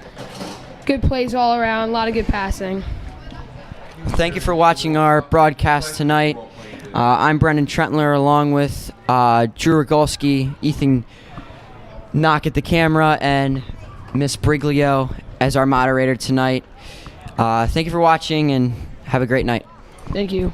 C: Good plays all around, a lot of good passing.
A: Thank you for watching our broadcast tonight. I'm Brendan Trentler, along with Drew Rogolski, Ethan Knock at the camera, and Miss Briglio as our moderator tonight. Thank you for watching, and have a great night.
C: Thank you.